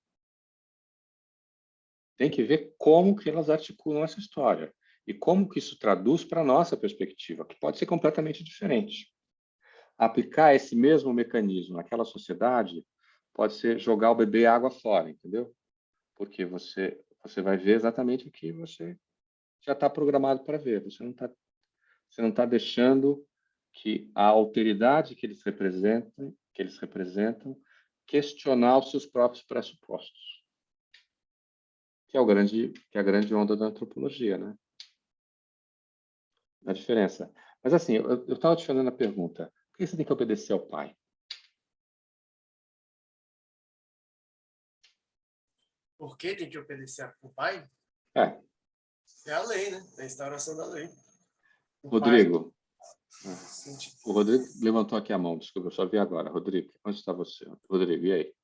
Speaker 1: Tem que ver como que elas articulam essa história e como que isso traduz para a nossa perspectiva, que pode ser completamente diferente. Aplicar esse mesmo mecanismo naquela sociedade pode ser jogar o bebê água fora, entendeu? Porque você vai ver exatamente o que você já está programado para ver. Você não está deixando que a alteridade que eles representam que eles representam, questionar os seus próprios pressupostos. Que é a grande onda da antropologia, né? A diferença. Mas assim, eu estava te fazendo a pergunta, por que você tem que obedecer ao pai?
Speaker 5: Por que tem que obedecer ao pai?
Speaker 1: É.
Speaker 5: É a lei, né? É a instauração da lei.
Speaker 1: Rodrigo.
Speaker 5: Sim, tipo...
Speaker 1: O Rodrigo levantou aqui a mão, desculpa, eu só vi agora. Rodrigo, onde está você? Rodrigo, e aí?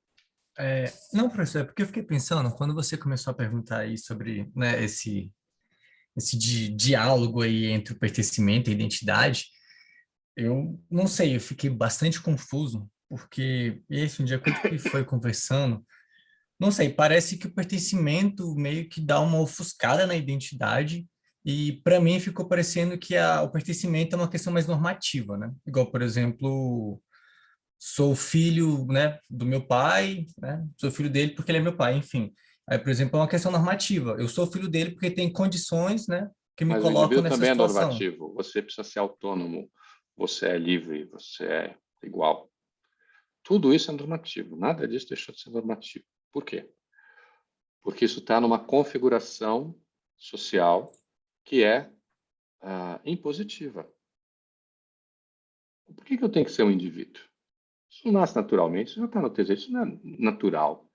Speaker 13: Não, professor, é porque eu fiquei pensando, quando você começou a perguntar aí sobre, né, esse diálogo aí entre o pertencimento e a identidade, eu não sei, eu fiquei bastante confuso, porque esse um dia, quando que foi conversando, não sei, parece que o pertencimento meio que dá uma ofuscada na identidade, e para mim ficou parecendo que o pertencimento é uma questão mais normativa, né? Igual, por exemplo, sou filho, né, do meu pai, né? Sou filho dele porque ele é meu pai, enfim. Aí, por exemplo, é uma questão normativa. Eu sou filho dele porque tem condições, né, que me
Speaker 1: Mas o
Speaker 13: colocam
Speaker 1: indivíduo
Speaker 13: nessa
Speaker 1: também é
Speaker 13: situação.
Speaker 1: normativo. Você precisa ser autônomo, você é livre, você é igual. Tudo isso é normativo. Nada disso deixou de ser normativo. Por quê? Porque isso está numa configuração social que é impositiva. Por que eu tenho que ser um indivíduo? Isso não nasce naturalmente, isso já está no texto, isso não é natural.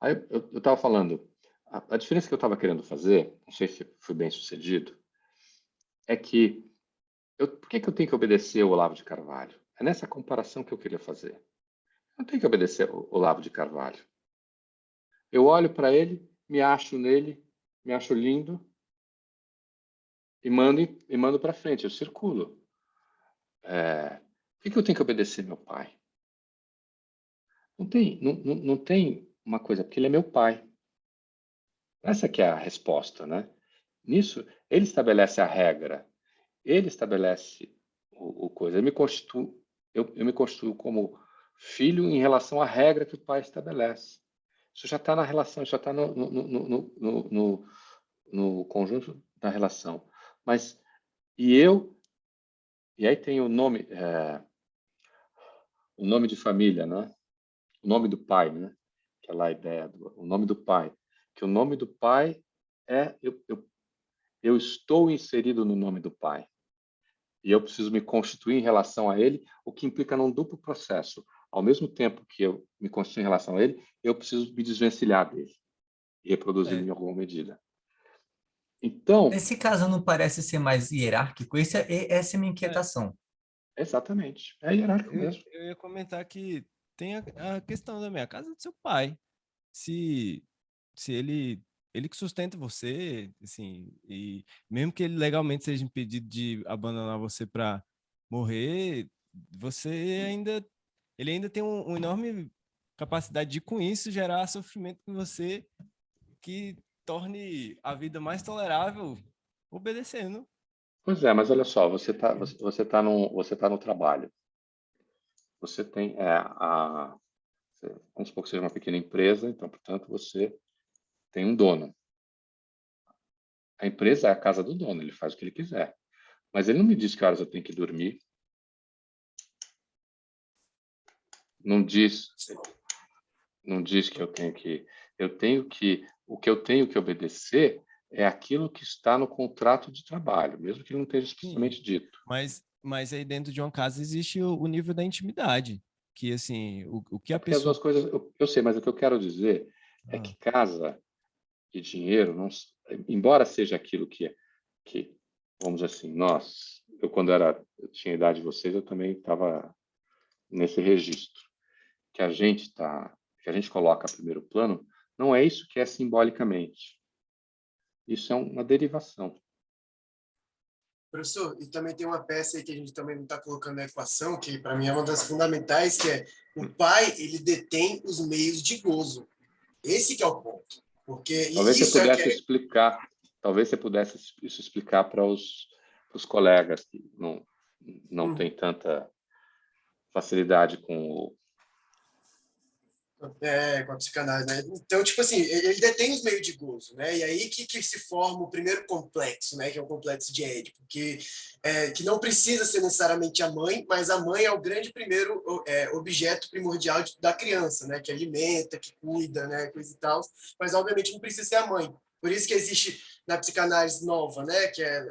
Speaker 1: Aí eu estava falando, a diferença que eu estava querendo fazer, não sei se foi bem sucedido, é que por que eu tenho que obedecer o Olavo de Carvalho? É nessa comparação que eu queria fazer. Eu não tenho que obedecer o Olavo de Carvalho. Eu olho para ele, me acho nele, me acho lindo e mando para frente, eu circulo. Por que eu tenho que obedecer meu pai? Não tem uma coisa, porque ele é meu pai. Essa que é a resposta, né? Nisso, ele estabelece a regra, ele estabelece o coisa. Eu me constituo como filho em relação à regra que o pai estabelece. Isso já está na relação, já está no conjunto da relação. Mas, e aí tem o nome de família, né? O nome do pai, né? Aquela ideia, o nome do pai. Que o nome do pai é... Eu estou inserido no nome do pai. E eu preciso me constituir em relação a ele, o que implica num duplo processo. Ao mesmo tempo que eu me constituo em relação a ele, eu preciso me desvencilhar dele e reproduzi-lo em alguma medida. Então...
Speaker 13: Nesse caso, não parece ser mais hierárquico? Essa é a minha inquietação.
Speaker 1: Exatamente. É hierárquico mesmo.
Speaker 3: Eu ia comentar que tem a questão também, a casa do seu pai. Se ele que sustenta você, assim, e mesmo que ele legalmente seja impedido de abandonar você para morrer, ele ainda tem uma enorme capacidade de, com isso, gerar sofrimento com você que torne a vida mais tolerável obedecendo.
Speaker 1: Pois é, mas olha só, você tá no trabalho. Você tem vamos supor que seja uma pequena empresa, então, portanto, você tem um dono. A empresa é a casa do dono, ele faz o que ele quiser. Mas ele não me diz que horas eu tenho que dormir. Não diz que o que eu tenho que obedecer é aquilo que está no contrato de trabalho, mesmo que ele não esteja explicitamente dito.
Speaker 3: Mas aí dentro de uma casa existe o nível da intimidade, que assim, o que a
Speaker 1: Porque as
Speaker 3: pessoa...
Speaker 1: duas coisas, eu sei, mas o que eu quero dizer é que casa e dinheiro, embora seja aquilo que vamos dizer assim, eu quando eu tinha a idade de vocês, eu também estava nesse registro, que a gente coloca a primeiro plano, não é isso que é simbolicamente. Isso é uma derivação.
Speaker 5: Professor, e também tem uma peça aí que a gente também não está colocando na equação, que para mim é uma das fundamentais, que é o pai, ele detém os meios de gozo. Esse que é o ponto. Porque
Speaker 1: Talvez
Speaker 5: isso
Speaker 1: você pudesse explicar, isso explicar para os colegas que não têm tanta facilidade com
Speaker 5: Com a psicanálise, né? Então, tipo assim, ele detém os meios de gozo, né? E aí que se forma o primeiro complexo, né? Que é o complexo de Édipo, que não precisa ser necessariamente a mãe, mas a mãe é o grande primeiro objeto primordial da criança, né? Que alimenta, que cuida, né? Coisa e tal. Mas, obviamente, não precisa ser a mãe. Por isso que existe na psicanálise nova, né? Que é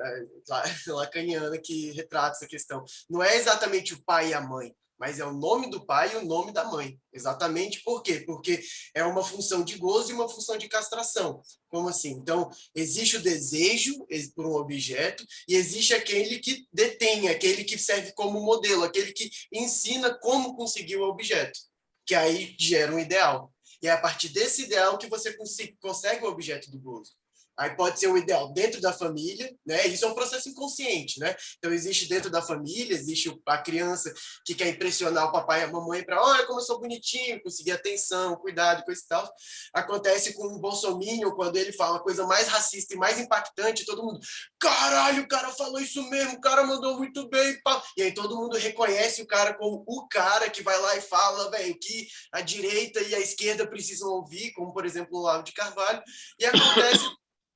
Speaker 5: lacaniana, que retrata essa questão. Não é exatamente o pai e a mãe, mas é o nome do pai e o nome da mãe. Exatamente por quê? Porque é uma função de gozo e uma função de castração. Como assim? Então, existe o desejo por um objeto e existe aquele que detém, aquele que serve como modelo, aquele que ensina como conseguir o objeto, que aí gera um ideal. E é a partir desse ideal que você consegue o objeto do gozo. Aí pode ser um ideal dentro da família, né? Isso é um processo inconsciente, né? Então existe dentro da família, existe a criança que quer impressionar o papai e a mamãe para, olha como eu sou bonitinho, conseguir atenção, cuidado, coisa e tal. Acontece com o bolsominion, quando ele fala a coisa mais racista e mais impactante, todo mundo, caralho, o cara falou isso mesmo, o cara mandou muito bem, pá. E aí todo mundo reconhece o cara como o cara que vai lá e fala, velho, que a direita e a esquerda precisam ouvir, como por exemplo o Olavo de Carvalho, e acontece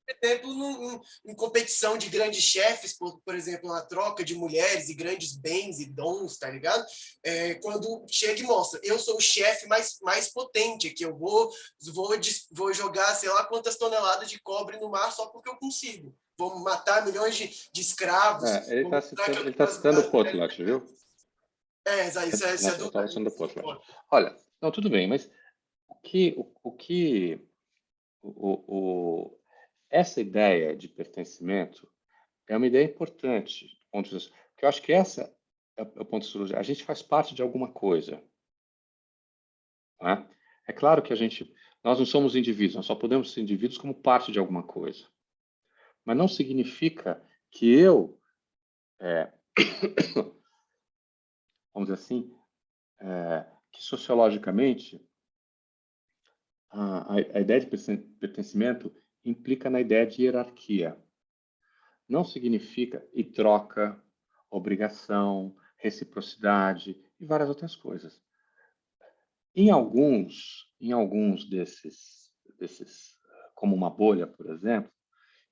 Speaker 5: exemplo, em competição de grandes chefes, por exemplo, na troca de mulheres e grandes bens e dons, tá ligado? Quando chega e mostra, eu sou o chefe mais potente aqui, eu vou jogar, sei lá, quantas toneladas de cobre no mar só porque eu consigo. Vou matar milhões de escravos.
Speaker 1: Ele está citando o Potlatch, viu?
Speaker 5: Isso é do...
Speaker 1: Estava citando o Potlatch. Olha, não, tudo bem, mas essa ideia de pertencimento é uma ideia importante, porque eu acho que essa é o ponto de surgir. A gente faz parte de alguma coisa. Né? É claro que nós não somos indivíduos, nós só podemos ser indivíduos como parte de alguma coisa. Mas não significa que eu, vamos dizer assim, que sociologicamente a ideia de pertencimento implica na ideia de hierarquia. Não significa e troca, obrigação, reciprocidade e várias outras coisas. Em alguns desses, como uma bolha, por exemplo,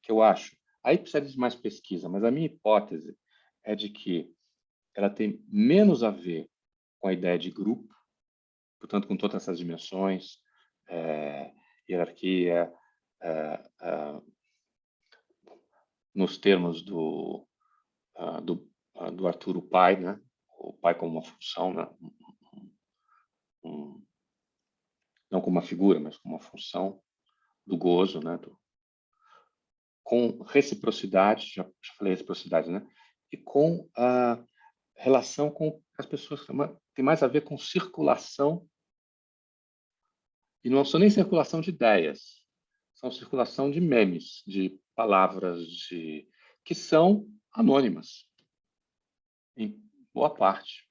Speaker 1: que eu acho, aí precisa de mais pesquisa, mas a minha hipótese é de que ela tem menos a ver com a ideia de grupo, portanto, com todas essas dimensões, hierarquia, nos termos do Arthur, o pai, né? O pai como uma função, né? Não como uma figura, mas como uma função do gozo, né? Com reciprocidade, já falei reciprocidade, né? E com a relação com as pessoas, tem mais a ver com circulação, e não são nem circulação de ideias, são circulação de memes, de palavras, que são anônimas, em boa parte.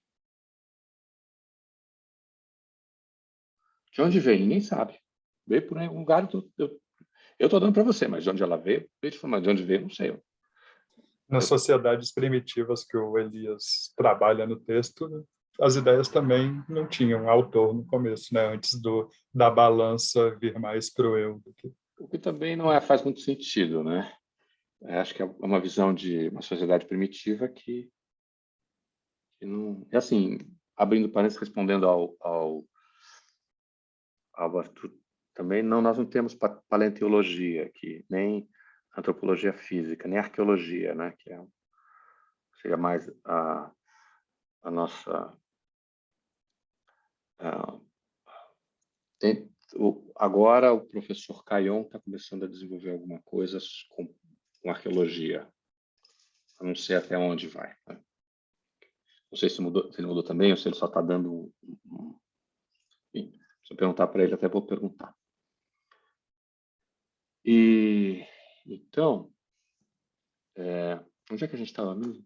Speaker 1: De onde veio? Ninguém sabe. Veio por algum lugar, eu estou dando para você, mas de onde ela veio, mas de onde veio, não sei.
Speaker 12: Nas sociedades primitivas que o Elias trabalha no texto, né, as ideias também não tinham autor no começo, né, antes da balança vir mais para o eu.
Speaker 1: O que também não faz muito sentido, né? Acho que é uma visão de uma sociedade primitiva que não... É assim, abrindo parênteses, respondendo ao Arthur, também nós não temos paleontologia aqui, nem antropologia física, nem arqueologia, né? Que seria mais a nossa... Agora o professor Caillon está começando a desenvolver alguma coisa com arqueologia. Eu não sei até onde vai. Né? Não sei se ele mudou também ou se ele só está dando... Enfim, se eu perguntar para ele, até vou perguntar. E então, onde é que a gente estava mesmo?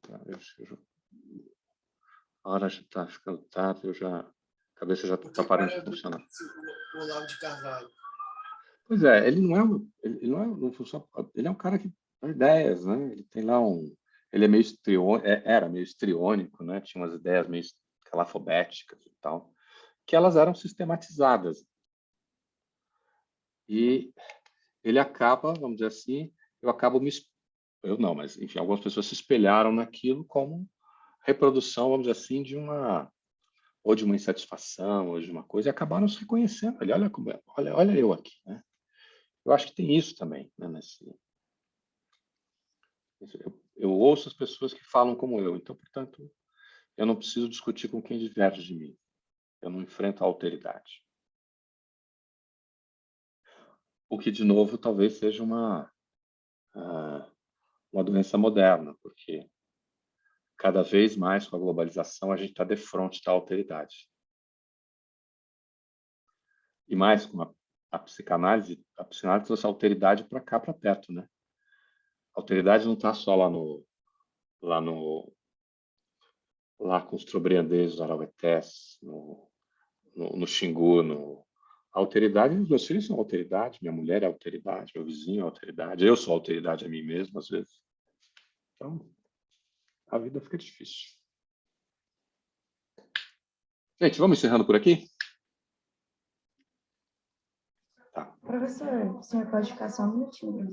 Speaker 1: A hora já está ficando tarde, a cabeça já está parando de funcionar.
Speaker 5: O Olavo de Carvalho.
Speaker 1: Pois é, ele não é um cara que dá ideias, né? Ele tem lá ele é meio era meio histriônico, né? Tinha umas ideias meio calafobéticas e tal, que elas eram sistematizadas. E ele acaba, vamos dizer assim, eu não, mas enfim, algumas pessoas se espelharam naquilo como reprodução, vamos dizer assim, ou de uma insatisfação, ou de uma coisa, e acabaram se reconhecendo. Olha como olha eu aqui, né? Eu acho que tem isso também, né? Eu ouço as pessoas que falam como eu, então, portanto, eu não preciso discutir com quem diverge de mim. Eu não enfrento a alteridade. O que, de novo, talvez seja uma doença moderna, porque cada vez mais com a globalização a gente está de frente da alteridade. E mais com a psicanálise trouxe a alteridade para cá, para perto, né? A alteridade não está só lá com os Trobriandês, os Arauetés, no Xingu, a alteridade, os meus filhos são alteridade, minha mulher é alteridade, meu vizinho é alteridade, eu sou alteridade a mim mesmo, às vezes. Então, a vida fica difícil. Gente, vamos encerrando por aqui?
Speaker 2: Professor, o senhor pode ficar só um minutinho.